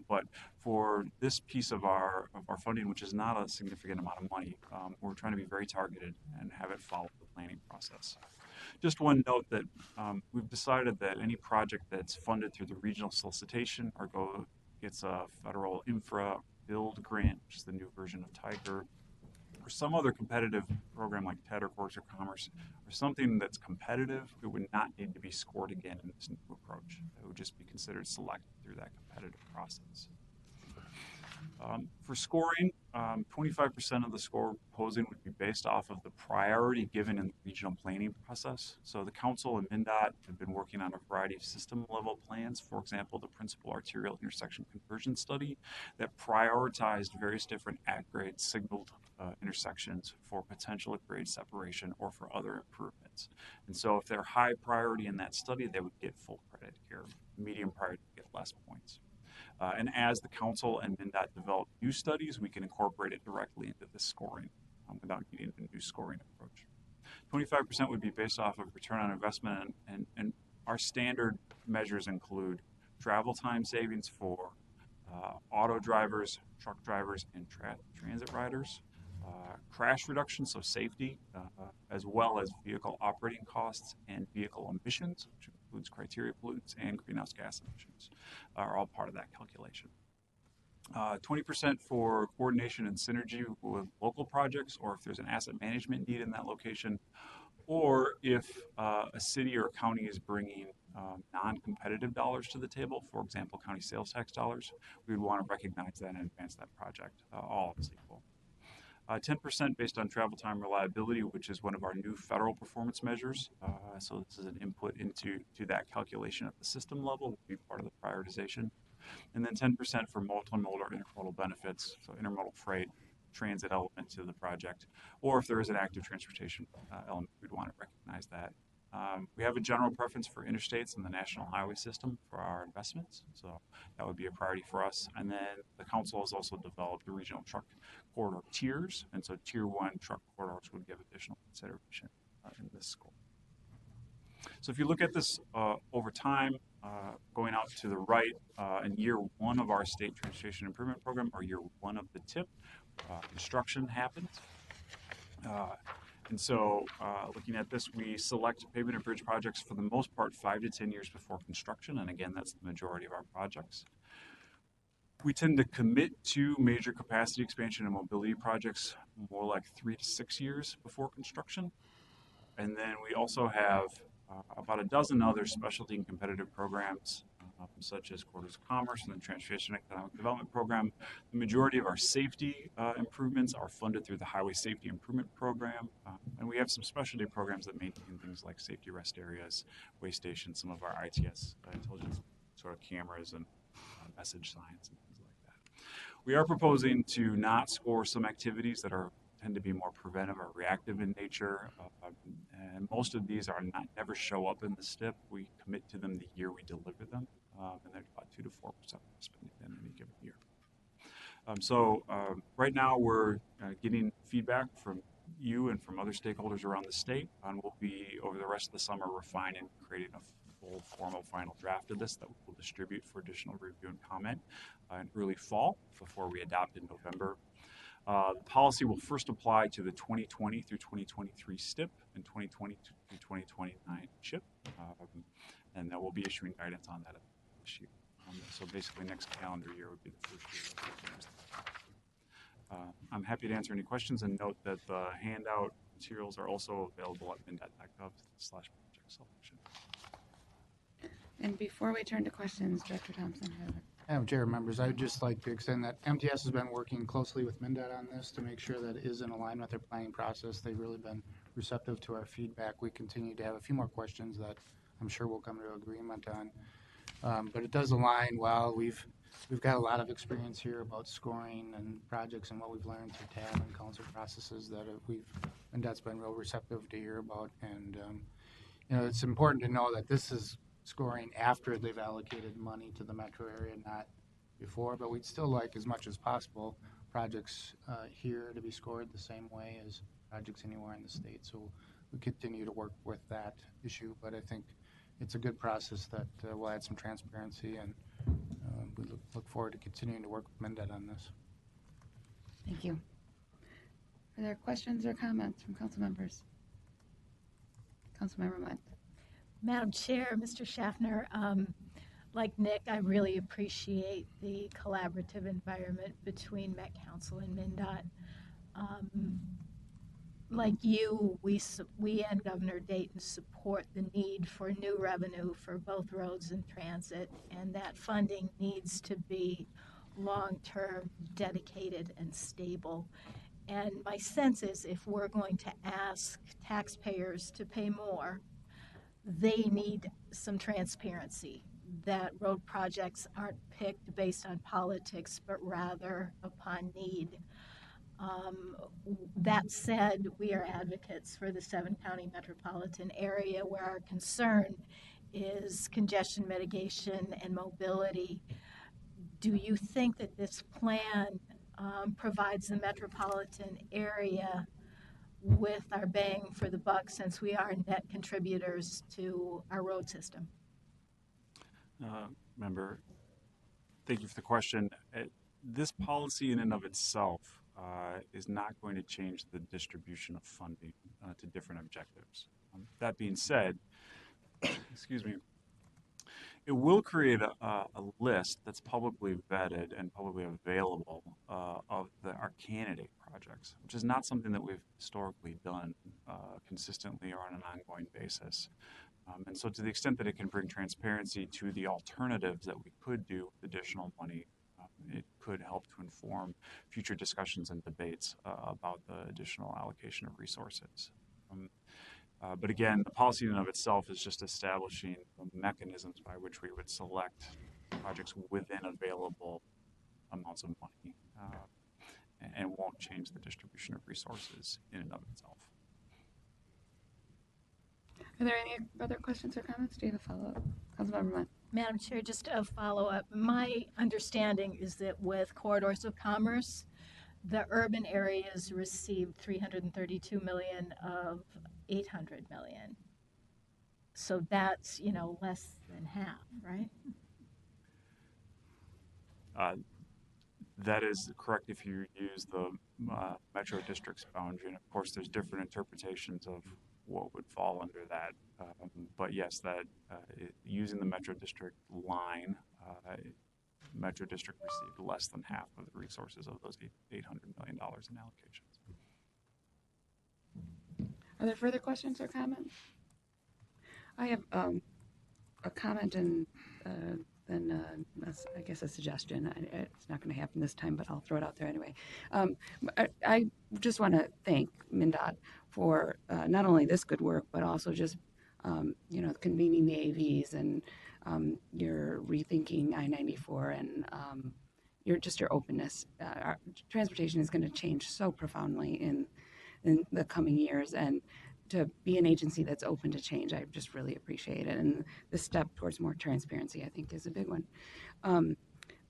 But for this piece of our funding, which is not a significant amount of money, we're trying to be very targeted and have it follow the planning process. Just one note that we've decided that any project that's funded through the regional solicitation or gets a federal infra build grant, which is the new version of Tiger, or some other competitive program like TED or Corridors of Commerce, or something that's competitive, it would not need to be scored again in this new approach. It would just be considered selected through that competitive process. For scoring, 25% of the score proposing would be based off of the priority given in the regional planning process. So the council and MnDOT have been working on a variety of system level plans. For example, the principal arterial intersection conversion study that prioritized various different at-grade signaled intersections for potential at-grade separation or for other improvements. And so if they're high priority in that study, they would get full credit here. Medium priority would get less points. And as the council and MnDOT develop new studies, we can incorporate it directly into this scoring without needing a new scoring approach. 25% would be based off of return on investment, and our standard measures include travel time savings for auto drivers, truck drivers, and transit riders, crash reduction, so safety, as well as vehicle operating costs and vehicle emissions, which includes criteria pollutants and greenhouse gas emissions, are all part of that calculation. 20% for coordination and synergy with local projects, or if there's an asset management need in that location, or if a city or county is bringing non-competitive dollars to the table, for example, county sales tax dollars, we would want to recognize that and advance that project, all else equal. 10% based on travel time reliability, which is one of our new federal performance measures. So this is an input into that calculation at the system level, will be part of the prioritization. And then 10% for multimodal or intermodal benefits, so intermodal freight, transit element to the project, or if there is an active transportation element, we'd want to recognize that. We have a general preference for interstates and the national highway system for our investments, so that would be a priority for us. And then the council has also developed the regional truck corridor tiers, and so tier 1 truck corridors would give additional consideration in this scope. So if you look at this over time, going out to the right, in year 1 of our state transportation improvement program, or year 1 of the TIP, construction happens. And so looking at this, we select pavement and bridge projects for the most part 5 to 10 years before construction. And again, that's the majority of our projects. We tend to commit to major capacity expansion and mobility projects more like 3 to 6 years before construction. And then we also have about a dozen other specialty and competitive programs, such as Corridors of Commerce and the Transportation Economic Development Program. The majority of our safety improvements are funded through the Highway Safety Improvement Program. And we have some specialty programs that maintain things like safety rest areas, way stations, some of our ITS intelligence sort of cameras and message signs and things like that. We are proposing to not score some activities that are tend to be more preventive or reactive in nature. And most of these are not never show up in the STIP. We commit to them the year we deliver them, and they're about 2 to 4% spending in any given year. Right now we're getting feedback from you and from other stakeholders around the state, and we'll be over the rest of the summer refining and creating a full formal final draft of this that we'll distribute for additional review and comment in early fall before we adopt in November. The policy will first apply to the 2020 through 2023 STIP and 2020 through 2029 CHIP, and then we'll be issuing guidance on that this year. So basically next calendar year would be the first year. I'm happy to answer any questions and note that the handout materials are also available at min.gov/project selection. And before we turn to questions, Director Thompson. Madam Chair, members, I would just like to extend that MTS has been working closely with MnDOT on this to make sure that it is in alignment with their planning process. They've really been receptive to our feedback. We continue to have a few more questions that I'm sure we'll come to agreement on. But it does align well. We've got a lot of experience here about scoring and projects and what we've learned through TAB and council processes that MnDOT's been real receptive to hear about. And, it's important to know that this is scoring after they've allocated money to the metro area, not before, but we'd still like as much as possible projects here to be scored the same way as projects anywhere in the state. So we continue to work with that issue, but I think it's a good process that will add some transparency, and we look forward to continuing to work with MnDOT on this. Thank you. Are there questions or comments from council members? Councilmember Mudd. Madam Chair, Mr. Schaffner, like Nick, I really appreciate the collaborative environment between Met Council and MnDOT. Like you, we and Governor Dayton support the need for new revenue for both roads and transit, and that funding needs to be long-term, dedicated, and stable. And my sense is if we're going to ask taxpayers to pay more, they need some transparency, that road projects aren't picked based on politics, but rather upon need. That said, we are advocates for the 7-county metropolitan area where our concern is congestion mitigation and mobility. Do you think that this plan provides the metropolitan area with our bang for the buck, since we are net contributors to our road system? Member, thank you for the question. This policy in and of itself is not going to change the distribution of funding to different objectives. That being said, excuse me, it will create a list that's publicly vetted and publicly available of our candidate projects, which is not something that we've historically done consistently or on an ongoing basis. And so to the extent that it can bring transparency to the alternatives that we could do with additional money, it could help to inform future discussions and debates about the additional allocation of resources. But again, the policy in and of itself is just establishing the mechanisms by which we would select projects within available amounts of money and won't change the distribution of resources in and of itself. Are there any other questions or comments? Do you have a follow-up? Councilmember Mudd. Madam Chair, just a follow-up. My understanding is that with corridors of commerce, the urban areas received $332 million of $800 million. So that's, less than half, right? That is correct if you use the Metro District's boundary. And of course, there's different interpretations of what would fall under that. But yes, that using the Metro District line, Metro District received less than half of the resources of those $800 million in allocations. Are there further questions or comments? I have a comment and then I guess a suggestion. It's not going to happen this time, but I'll throw it out there anyway. I just want to thank MnDOT for not only this good work, but also just convening the AVs and your rethinking I-94 and your openness. Our transportation is going to change so profoundly in in the coming years. And to be an agency that's open to change, I just really appreciate it. And the step towards more transparency, I think, is a big one.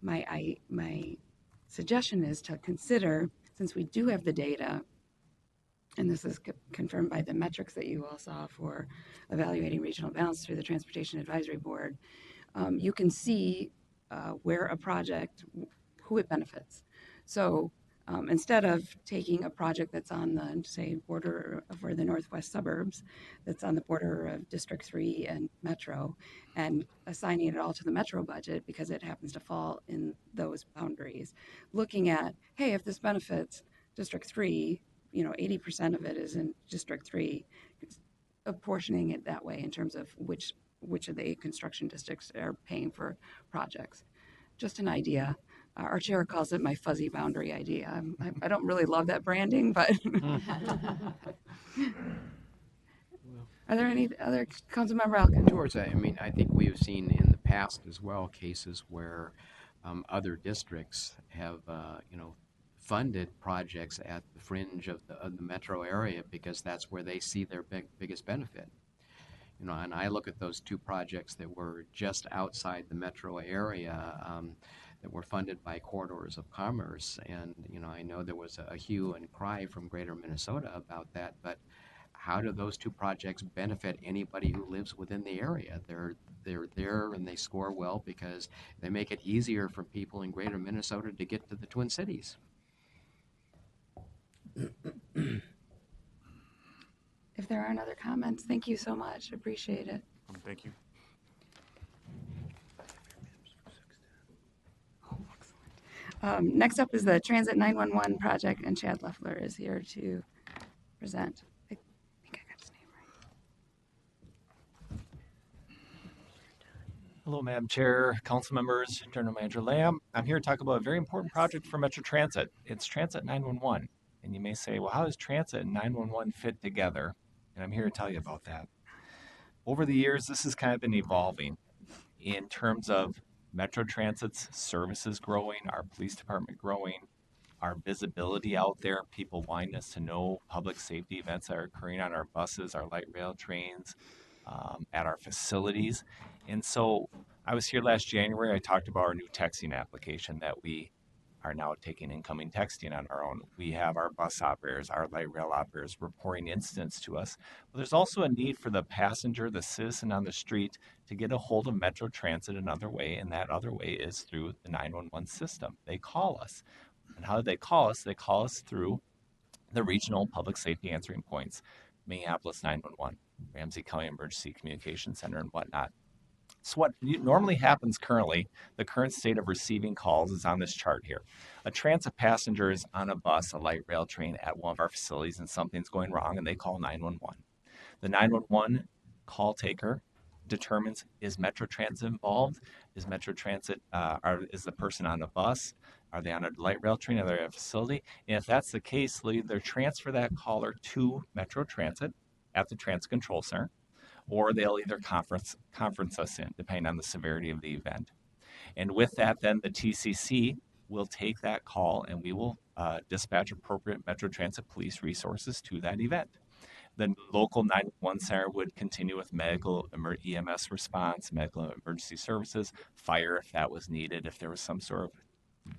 My suggestion is to consider, since we do have the data, and this is confirmed by the metrics that you all saw for evaluating regional balance through the Transportation Advisory Board, you can see where a project, who it benefits. So instead of taking a project that's on the, say, border of the northwest suburbs, that's on the border of District 3 and Metro, and assigning it all to the Metro budget because it happens to fall in those boundaries, looking at, hey, if this benefits District 3, 80% of it is in District 3, apportioning it that way in terms of which of the 8 construction districts are paying for projects. Just an idea. Our chair calls it my fuzzy boundary idea. I don't really love that branding, but are there any other, Councilmember Alkin? George, I mean, I think we've seen in the past as well cases where other districts have, funded projects at the fringe of the metro area because that's where they see their biggest benefit. And I look at those 2 projects that were just outside the metro area that were funded by corridors of commerce. And, I know there was a hue and cry from greater Minnesota about that, but how do those 2 projects benefit anybody who lives within the area? They're there and they score well because they make it easier for people in greater Minnesota to get to the Twin Cities. If there aren't other comments, thank you so much. Appreciate it. Thank you. Next up is the Transit 911 project, and Chad Leffler is here to present. I think I got his name right. Hello, Madam Chair, council members, General Manager Lamb. I'm here to talk about a very important project for Metro Transit. It's Transit 911. And you may say, well, how does Transit and 911 fit together? And I'm here to tell you about that. Over the years, this has kind of been evolving in terms of Metro Transit's services growing, our police department growing, our visibility out there, people wanting us to know public safety events that are occurring on our buses, our light rail trains, at our facilities. And so I was here last January. I talked about our new texting application that we are now taking incoming texting on our own. We have our bus operators, our light rail operators reporting incidents to us. But there's also a need for the passenger, the citizen on the street, to get a hold of Metro Transit another way, and that other way is through the 911 system. They call us. And how do they call us? They call us through the regional public safety answering points, Minneapolis 911, Ramsey County Emergency Communication Center, and whatnot. So what normally happens currently, the current state of receiving calls is on this chart here. A transit passenger is on a bus, a light rail train at one of our facilities, and something's going wrong, and they call 911. The 911 call taker determines, is Metro Transit involved? Is Metro Transit, is the person on a bus? Are they on a light rail train? Are they at a facility? And if that's the case, they'll either transfer that caller to Metro Transit at the Transit Control Center, or they'll either conference us in, depending on the severity of the event. And with that, then the TCC will take that call and we will dispatch appropriate Metro Transit police resources to that event. The local 911 center would continue with medical EMS response, medical emergency services, fire if that was needed, if there was some sort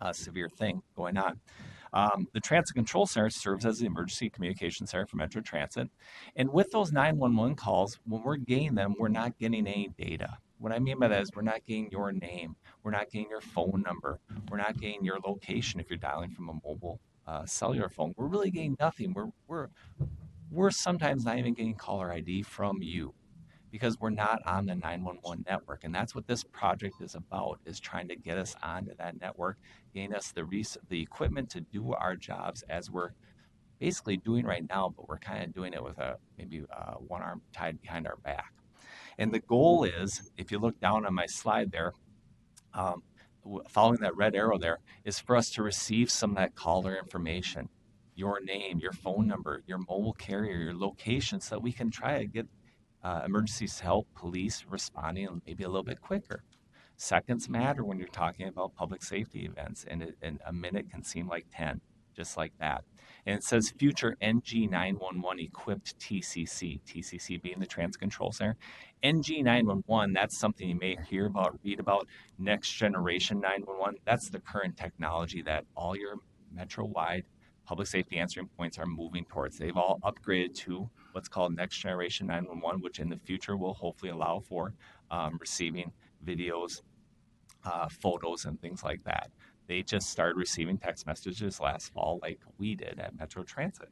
of severe thing going on. The Transit Control Center serves as the emergency communication center for Metro Transit. And with those 911 calls, when we're getting them, we're not getting any data. What I mean by that is we're not getting your name. We're not getting your phone number. We're not getting your location if you're dialing from a mobile cellular phone. We're really getting nothing. We're sometimes not even getting caller ID from you, because we're not on the 911 network. And that's what this project is about, is trying to get us onto that network, getting us the equipment to do our jobs as we're basically doing right now, but we're kind of doing it with maybe one arm tied behind our back. And the goal is, if you look down on my slide there, following that red arrow there, is for us to receive some of that caller information, your name, your phone number, your mobile carrier, your location, so that we can try to get emergency help, police responding maybe a little bit quicker. Seconds matter when you're talking about public safety events, and a minute can seem like 10. just like that. And it says future NG911 equipped TCC, TCC being the Transit Control Center. NG911, that's something you may hear about, read about. Next generation 911, that's the current technology that all your metro-wide public safety answering points are moving towards. They've all upgraded to what's called next generation 911, which in the future will hopefully allow for receiving videos, photos, and things like that. They just started receiving text messages last fall, like we did at Metro Transit.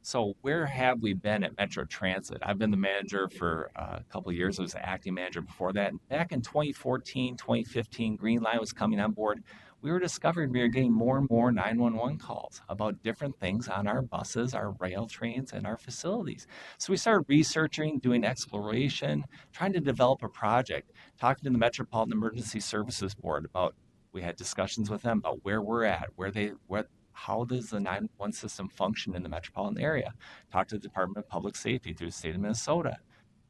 So where have we been at Metro Transit? I've been the manager for a couple of years. I was the acting manager before that. And back in 2014, 2015, Green Line was coming on board. We were discovering we were getting more and more 911 calls about different things on our buses, our rail trains, and our facilities. So we started researching, doing exploration, trying to develop a project, talking to the Metropolitan Emergency Services Board about, we had discussions with them about where we're at, how does the 911 system function in the metropolitan area? Talk to the Department of Public Safety through the state of Minnesota,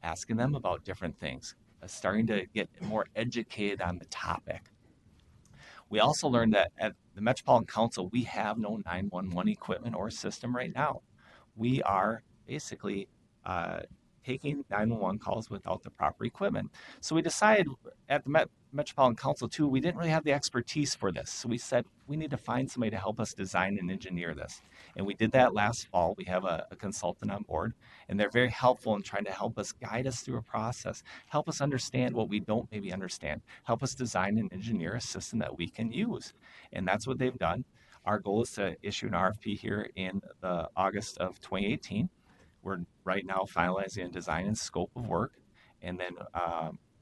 asking them about different things, starting to get more educated on the topic. We also learned that at the Metropolitan Council, we have no 911 equipment or system right now. We are basically taking 911 calls without the proper equipment. So we decided at the Metropolitan Council too, we didn't really have the expertise for this. So we said, we need to find somebody to help us design and engineer this. And we did that last fall. We have a consultant on board, and they're very helpful in trying to help us, guide us through a process, help us understand what we don't maybe understand, help us design and engineer a system that we can use. And that's what they've done. Our goal is to issue an RFP here in the August of 2018. We're right now finalizing a design and scope of work, and then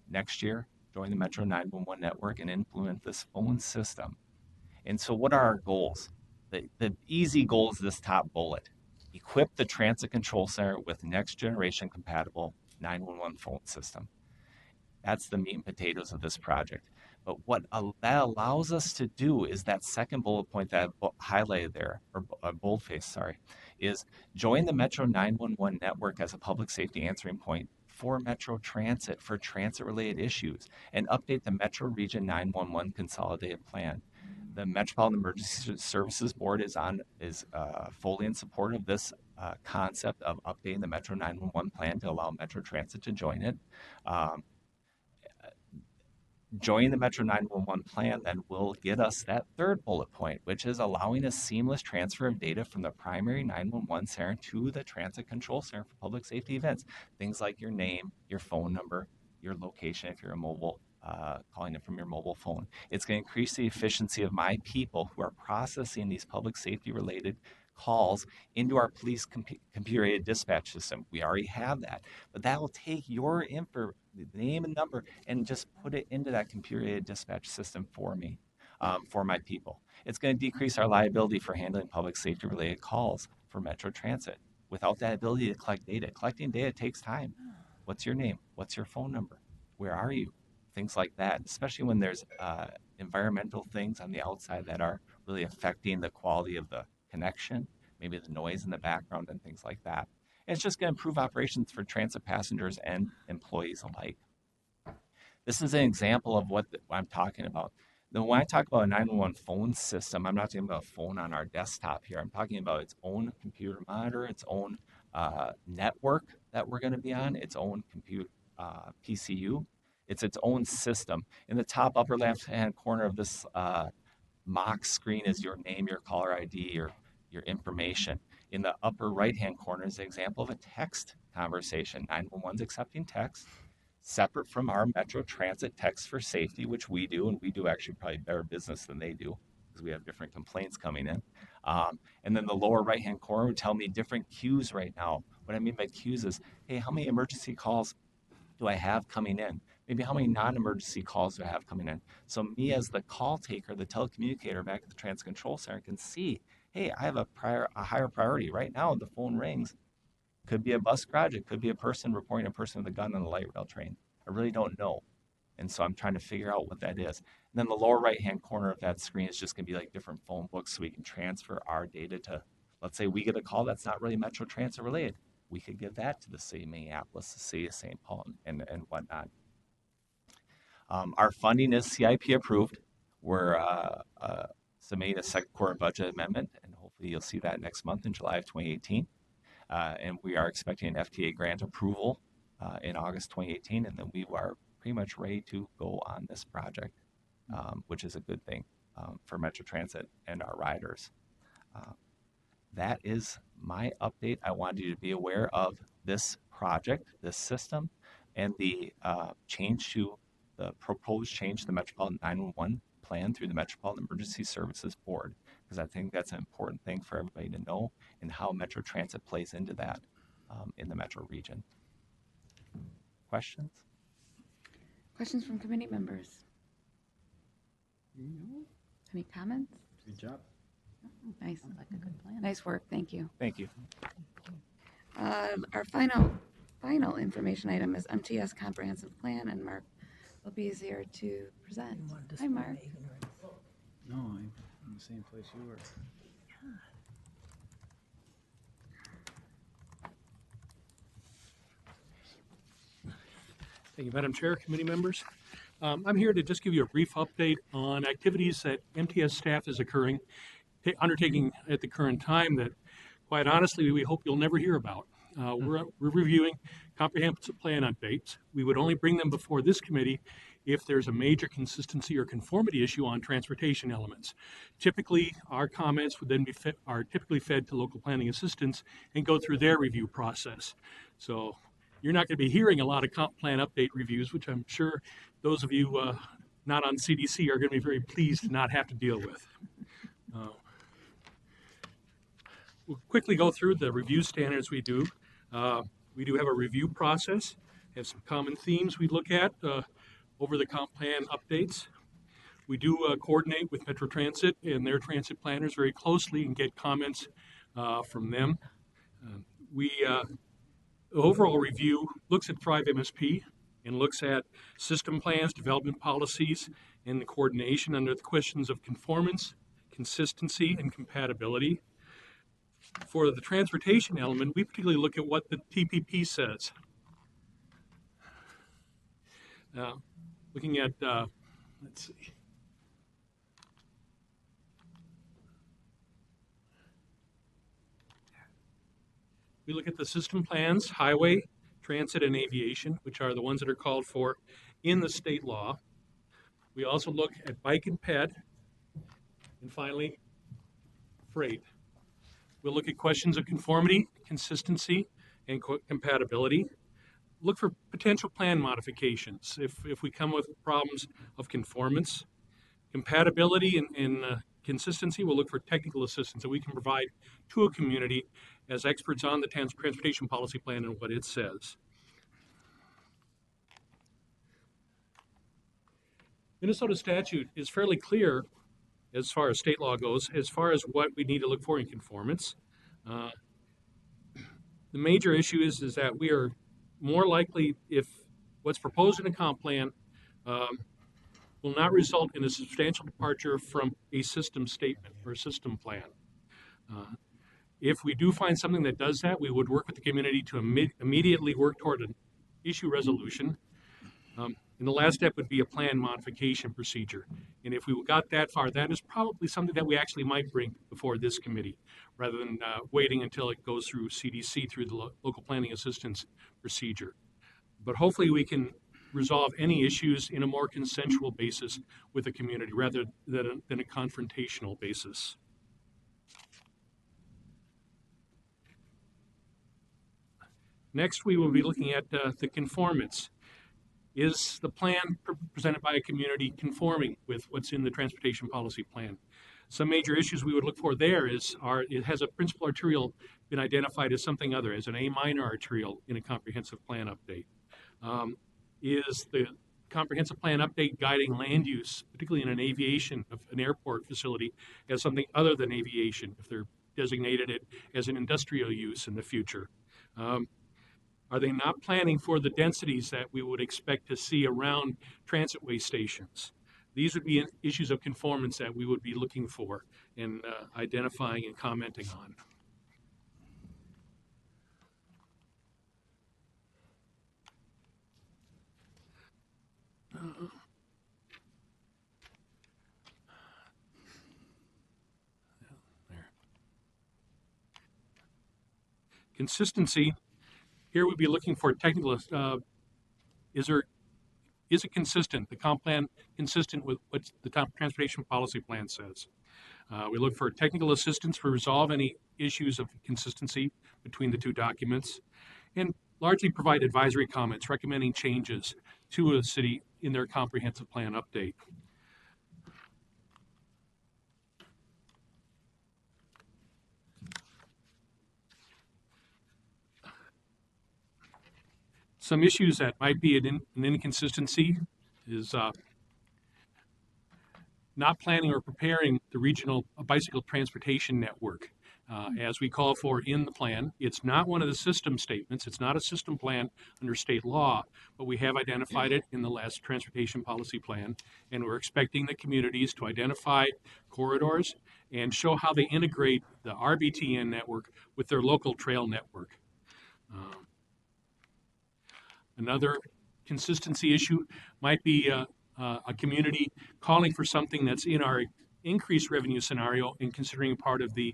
next year, join the Metro 911 network and implement this phone system. And so what are our goals? The easy goal is this top bullet. Equip the Transit Control Center with next generation compatible 911 phone system. That's the meat and potatoes of this project. But what that allows us to do is that second bullet point that I highlighted there, or boldface, sorry, is join the Metro 911 network as a public safety answering point for Metro Transit for transit-related issues, and update the Metro Region 911 Consolidated Plan. The Metropolitan Emergency Services Board is fully in support of this concept of updating the Metro 911 plan to allow Metro Transit to join it. Joining the Metro 911 plan then will get us that third bullet point, which is allowing a seamless transfer of data from the primary 911 center to the Transit Control Center for public safety events. Things like your name, your phone number, your location if you're a mobile, calling it from your mobile phone. It's going to increase the efficiency of my people who are processing these public safety related calls into our police computer-aided dispatch system. We already have that, but that will take your name and number and just put it into that computer-aided dispatch system for me, for my people. It's going to decrease our liability for handling public safety-related calls for Metro Transit. Without that ability to collect data, collecting data takes time. What's your name? What's your phone number? Where are you? Things like that, especially when there's environmental things on the outside that are really affecting the quality of the connection, maybe the noise in the background and things like that. And it's just going to improve operations for transit passengers and employees alike. This is an example of what I'm talking about. Now, when I talk about a 911 phone system, I'm not talking about a phone on our desktop here. I'm talking about its own computer monitor, its own network that we're going to be on, its own compute PCU. It's its own system. In the top upper left-hand corner of this mock screen is your name, your caller ID, your information. In the upper right-hand corner is an example of a text conversation. 911's accepting text, separate from our Metro Transit Text for Safety, which we do, and we do actually probably better business than they do because we have different complaints coming in. And then the lower right-hand corner would tell me different queues right now. What I mean by queues is, hey, how many emergency calls do I have coming in? Maybe how many non-emergency calls do I have coming in? So me as the call taker, the telecommunicator back at the Transit Control Center can see, hey, I have a higher priority. Right now, the phone rings. Could be a bus garage. It could be a person reporting a person with a gun on the light rail train. I really don't know. And so I'm trying to figure out what that is. And then the lower right-hand corner of that screen is just going to be like different phone books so we can transfer our data to, let's say we get a call that's not really Metro Transit related. We could give that to the city of Minneapolis, the city of St. Paul, and whatnot. Our funding is CIP approved. We're submitting a second quarter budget amendment, and hopefully you'll see that next month in July of 2018. And we are expecting an FTA grant approval in August 2018, and then we are pretty much ready to go on this project, which is a good thing for Metro Transit and our riders. That is my update. I wanted you to be aware of this project, this system, and the proposed change to the Metropolitan 911 plan through the Metropolitan Emergency Services Board, because I think that's an important thing for everybody to know and how Metro Transit plays into that in the Metro region. Questions? Questions from committee members? Any comments? Good job. Nice. Sounds like a good plan. Nice work. Thank you. Thank you. Our final information item is MTS Comprehensive Plan, and Mark will be here to present. Hi, Mark. No, I'm in the same place you were. Thank you, Madam Chair, committee members. I'm here to just give you a brief update on activities that MTS staff is undertaking at the current time that, quite honestly, we hope you'll never hear about. We're reviewing comprehensive plan updates. We would only bring them before this committee if there's a major consistency or conformity issue on transportation elements. Typically, our comments would then are typically fed to local planning assistants and go through their review process. So you're not going to be hearing a lot of comp plan update reviews, which I'm sure those of you not on CDC are going to be very pleased to not have to deal with. We'll quickly go through the review standards we do. We do have a review process, have some common themes we look at over the comp plan updates. We do coordinate with Metro Transit and their transit planners very closely and get comments from them. The overall review looks at Thrive MSP and looks at system plans, development policies, and the coordination under the questions of conformance, consistency, and compatibility. For the transportation element, we particularly look at what the TPP says. Looking at, let's see. We look at the system plans, highway, transit, and aviation, which are the ones that are called for in the state law. We also look at bike and ped, and finally, freight. We'll look at questions of conformity, consistency, and compatibility. Look for potential plan modifications if we come with problems of conformance. Compatibility and consistency, we'll look for technical assistance that we can provide to a community as experts on the transportation policy plan and what it says. Minnesota statute is fairly clear as far as state law goes, as far as what we need to look for in conformance. The major issue is that we are more likely, if what's proposed in a comp plan will not result in a substantial departure from a system statement or a system plan. If we do find something that does that, we would work with the community to immediately work toward an issue resolution. And the last step would be a plan modification procedure. And if we got that far, that is probably something that we actually might bring before this committee, rather than waiting until it goes through CDC, through the local planning assistance procedure. But hopefully we can resolve any issues in a more consensual basis with the community, rather than a confrontational basis. Next, we will be looking at the conformance. Is the plan presented by a community conforming with what's in the transportation policy plan? Some major issues we would look for there it has a principal arterial been identified as something other, as an A minor arterial in a comprehensive plan update? Is the comprehensive plan update guiding land use, particularly in an aviation, an airport facility, as something other than aviation, if they're designated it as an industrial use in the future? Are they not planning for the densities that we would expect to see around transitway stations? These would be issues of conformance that we would be looking for and identifying and commenting on. Consistency, here we'd be looking for technical, is it consistent, the comp plan consistent with what the transportation policy plan says? We look for technical assistance to resolve any issues of consistency between the two documents, and largely provide advisory comments recommending changes to a city in their comprehensive plan update. Some issues that might be an inconsistency is not planning or preparing the regional bicycle transportation network as we call for in the plan. It's not one of the system statements. It's not a system plan under state law, but we have identified it in the last transportation policy plan, and we're expecting the communities to identify corridors and show how they integrate the RBTN network with their local trail network. Another consistency issue might be a community calling for something that's in our increased revenue scenario and considering part of the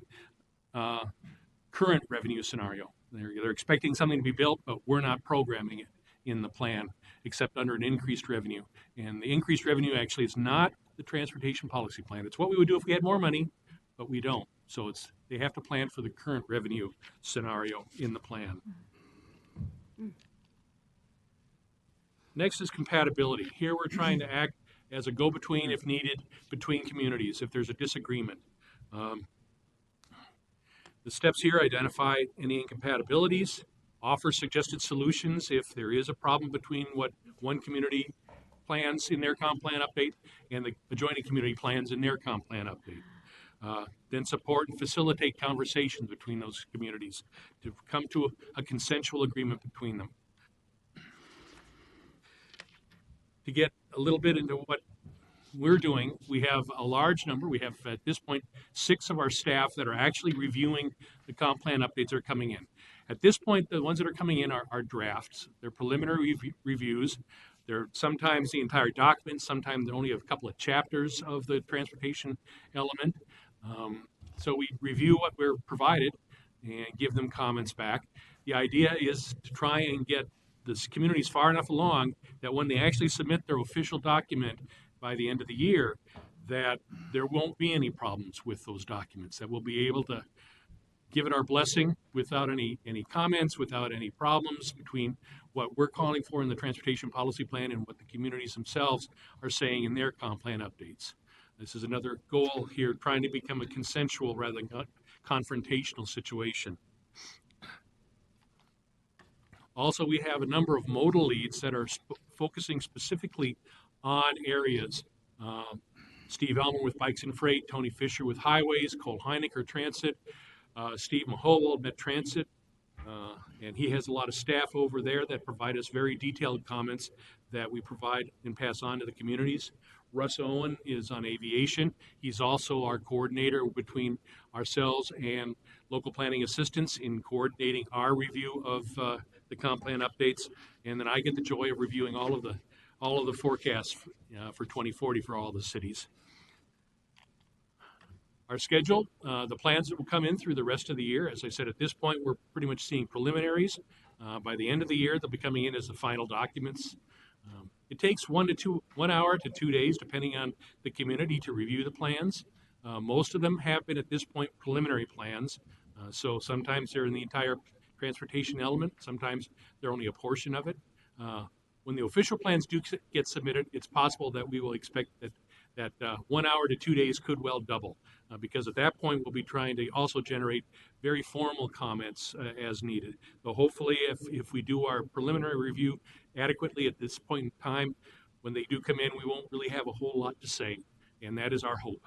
current revenue scenario. They're expecting something to be built, but we're not programming it in the plan except under an increased revenue. And the increased revenue actually is not the transportation policy plan. It's what we would do if we had more money, but we don't. So they have to plan for the current revenue scenario in the plan. Next is compatibility. Here we're trying to act as a go-between if needed between communities if there's a disagreement. The steps here identify any incompatibilities, offer suggested solutions if there is a problem between what one community plans in their comp plan update and the adjoining community plans in their comp plan update. Then support and facilitate conversations between those communities to come to a consensual agreement between them. To get a little bit into what we're doing, we have a large number. We have, at this point, 6 of our staff that are actually reviewing the comp plan updates that are coming in. At this point, the ones that are coming in are drafts. They're preliminary reviews. They're sometimes the entire document, sometimes only a couple of chapters of the transportation element. So we review what we're provided and give them comments back. The idea is to try and get this community's far enough along that when they actually submit their official document by the end of the year, that there won't be any problems with those documents, that we'll be able to give it our blessing without any comments, without any problems between what we're calling for in the transportation policy plan and what the communities themselves are saying in their comp plan updates. This is another goal here, trying to become a consensual rather than confrontational situation. Also, we have a number of modal leads that are focusing specifically on areas. Steve Elmer with Bikes and Freight, Tony Fisher with Highways, Cole Heinecker Transit, Steve Mahowold Met Transit, and he has a lot of staff over there that provide us very detailed comments that we provide and pass on to the communities. Russ Owen is on aviation. He's also our coordinator between ourselves and local planning assistants in coordinating our review of the comp plan updates. And then I get the joy of reviewing all of the forecasts for 2040 for all the cities. Our schedule, the plans that will come in through the rest of the year. As I said, at this point, we're pretty much seeing preliminaries. By the end of the year, they'll be coming in as the final documents. It takes 1 hour to 2 days, depending on the community, to review the plans. Most of them have been, at this point, preliminary plans. So sometimes they're in the entire transportation element. Sometimes they're only a portion of it. When the official plans do get submitted, it's possible that we will expect that 1 hour to 2 days could well double, because at that point we'll be trying to also generate very formal comments as needed. So hopefully if we do our preliminary review adequately at this point in time, when they do come in, we won't really have a whole lot to say, and that is our hope.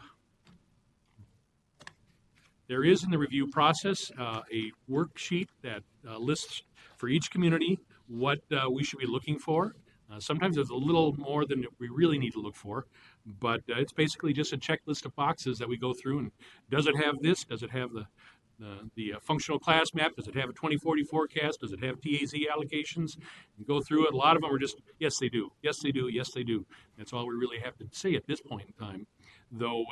There is in the review process a worksheet that lists for each community what we should be looking for. Sometimes there's a little more than we really need to look for, but it's basically just a checklist of boxes that we go through. And does it have this? Does it have the functional class map? Does it have a 2040 forecast? Does it have TAZ allocations? And go through it. A lot of them are just, yes, they do. Yes, they do. Yes, they do. That's all we really have to say at this point in time. Though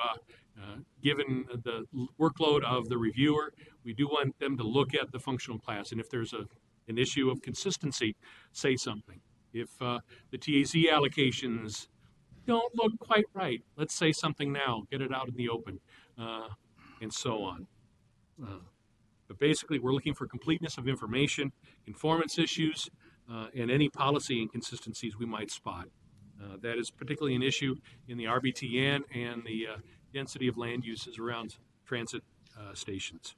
Given the workload of the reviewer, we do want them to look at the functional class, and if there's an issue of consistency, say something. If the TAC allocations don't look quite right, let's say something now, get it out in the open, and so on. But basically, we're looking for completeness of information, conformance issues, and any policy inconsistencies we might spot. That is particularly an issue in the RBTN and the density of land uses around transit stations.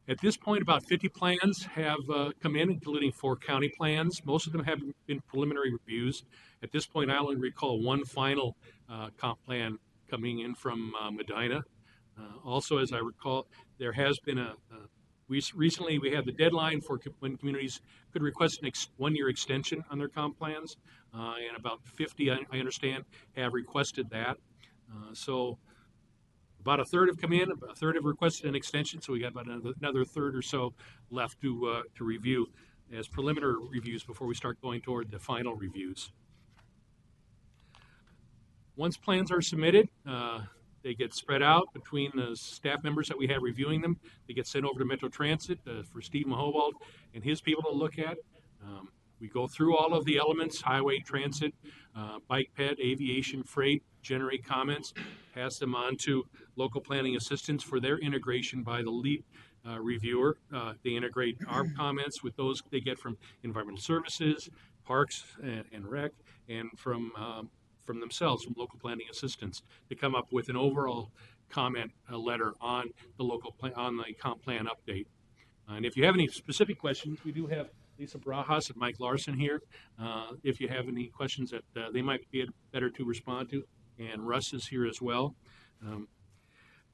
At this point, about 50 plans have come in, including 4 county plans. Most of them have been preliminary reviews. At this point, I only recall one final comp plan coming in from Medina. Also, as I recall, there has been recently we had the deadline for when communities could request an one-year extension on their comp plans, and about 50, I understand, have requested that. So about a third have come in, a third have requested an extension, so we got about another third or so left to review as preliminary reviews before we start going toward the final reviews. Once plans are submitted, they get spread out between the staff members that we have reviewing them. They get sent over to Metro Transit for Steve Mahowald and his people to look at. We go through all of the elements, highway, transit, bike ped, aviation, freight, generate comments, pass them on to local planning assistants for their integration by the lead reviewer. They integrate our comments with those they get from environmental services, parks and rec, and from themselves, from local planning assistants, to come up with an overall comment letter on the on the comp plan update. And if you have any specific questions, we do have Lisa Barajas and Mike Larson here. If you have any questions that they might be better to respond to, and Russ is here as well.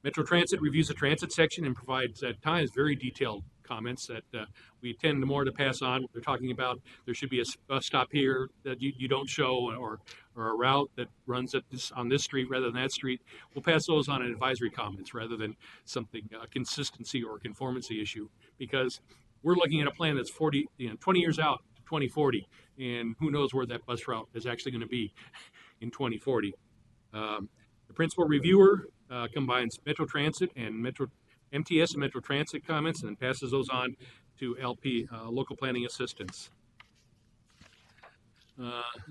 Metro Transit reviews the transit section and provides at times very detailed comments that we tend more to pass on. They're talking about there should be a bus stop here that you don't show, or a route that runs on this street rather than that street. We'll pass those on in advisory comments rather than something consistency or conformancy issue, because we're looking at a plan that's 20 years out to 2040, and who knows where that bus route is actually going to be in 2040. The principal reviewer combines Metro Transit and MTS and Metro Transit comments and then passes those on to LP, local planning assistants.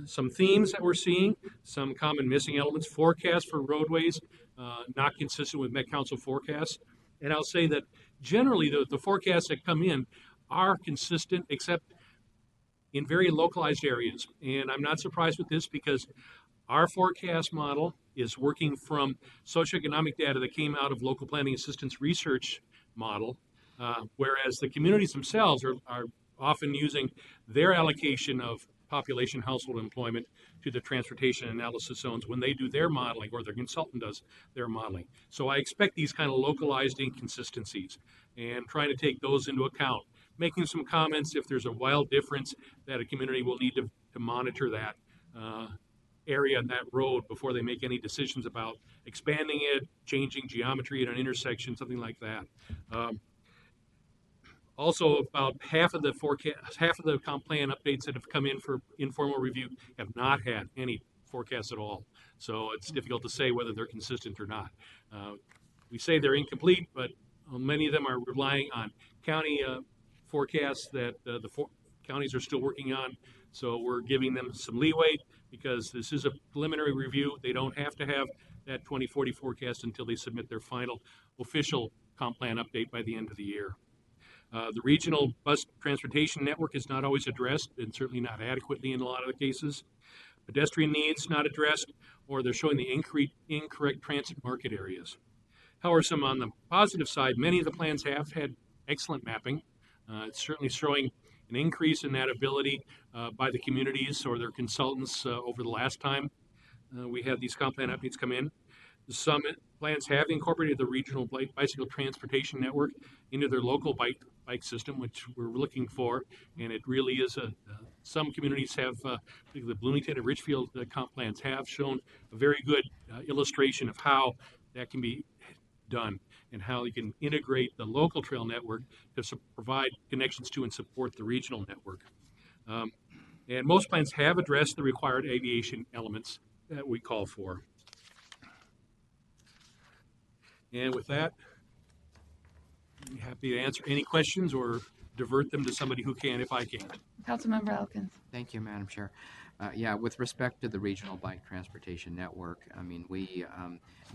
Some themes that we're seeing, some common missing elements: forecast for roadways, not consistent with Met Council forecasts. And I'll say that generally the forecasts that come in are consistent, except in very localized areas. And I'm not surprised with this, because our forecast model is working from socioeconomic data that came out of local planning assistance research model, whereas the communities themselves are often using their allocation of population household employment to the transportation analysis zones when they do their modeling, or their consultant does their modeling. So I expect these kind of localized inconsistencies, and trying to take those into account, making some comments if there's a wild difference that a community will need to monitor that area and that road before they make any decisions about expanding it, changing geometry at an intersection, something like that. Also, about half of the comp plan updates that have come in for informal review have not had any forecasts at all. So it's difficult to say whether they're consistent or not. We say they're incomplete, but many of them are relying on county forecasts that the counties are still working on. So we're giving them some leeway, because this is a preliminary review. They don't have to have that 2040 forecast until they submit their final official comp plan update by the end of the year. The regional bus transportation network is not always addressed, and certainly not adequately in a lot of the cases. Pedestrian needs not addressed, or they're showing the incorrect transit market areas. However, some on the positive side, many of the plans have had excellent mapping. It's certainly showing an increase in that ability by the communities or their consultants over the last time we had these comp plan updates come in. Some plans have incorporated the regional bicycle transportation network into their local bike system, which we're looking for, and it really is some communities have, the Bloomington and Richfield comp plans have shown a very good illustration of how that can be done, and how you can integrate the local trail network to provide connections to and support the regional network. And most plans have addressed the required aviation elements that we call for. And with that, I'm happy to answer any questions or divert them to somebody who can if I can't. Councilmember Elkins. Thank you, Madam Chair. Yeah, with respect to the regional bike transportation network, I mean, we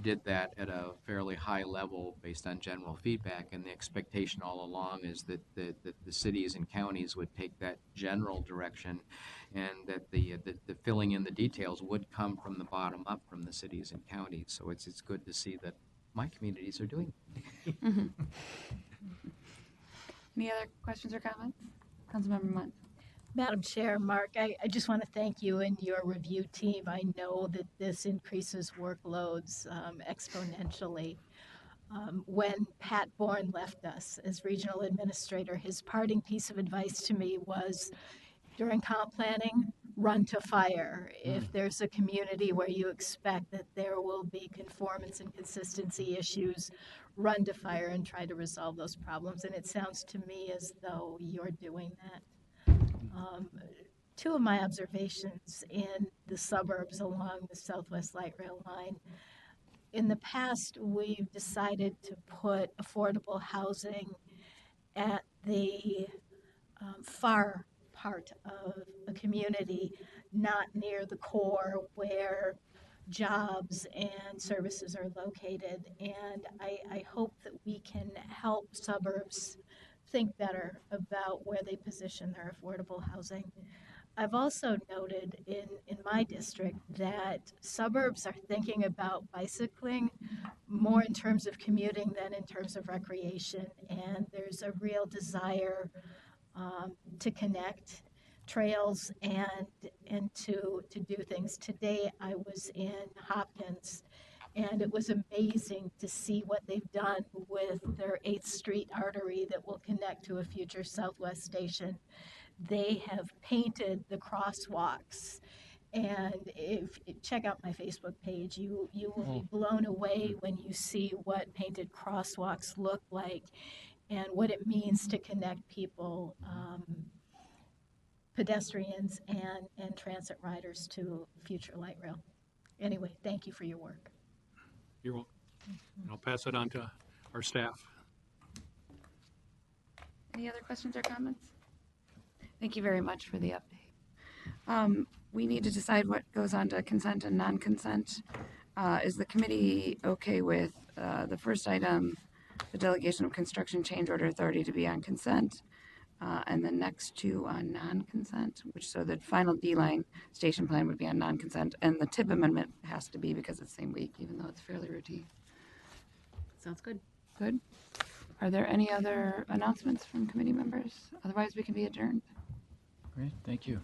did that at a fairly high level based on general feedback, and the expectation all along is that the cities and counties would take that general direction, and that the filling in the details would come from the bottom up from the cities and counties. So it's good to see that my communities are doing it. Any other questions or comments? Councilmember Munt. Madam Chair, Mark, I just want to thank you and your review team. I know that this increases workloads exponentially. When Pat Bourne left us as regional administrator, his parting piece of advice to me was, during comp planning, run to fire. If there's a community where you expect that there will be conformance and consistency issues, run to fire and try to resolve those problems. And it sounds to me as though you're doing that. Two of my observations in the suburbs along the Southwest Light Rail line. In the past, we've decided to put affordable housing at the far part of a community, not near the core where jobs and services are located. And I hope that we can help suburbs think better about where they position their affordable housing. I've also noted in my district that suburbs are thinking about bicycling more in terms of commuting than in terms of recreation. And there's a real desire to connect trails and to do things. Today I was in Hopkins, and it was amazing to see what they've done with their 8th Street artery that will connect to a future Southwest station. They have painted the crosswalks, and if check out my Facebook page, you will be blown away when you see what painted crosswalks look like and what it means to connect people, pedestrians and transit riders to future light rail. Anyway, thank you for your work. You're welcome. And I'll pass it on to our staff. Any other questions or comments? Thank you very much for the update. We need to decide what goes on to consent and non-consent. Is the committee okay with the first item, the delegation of construction change order authority, to be on consent, and the next two on non-consent, so the final D-line station plan would be on non-consent, and the TIP amendment has to be because it's the same week, even though it's fairly routine. Sounds good. Good. Are there any other announcements from committee members? Otherwise, we can be adjourned. Great, thank you.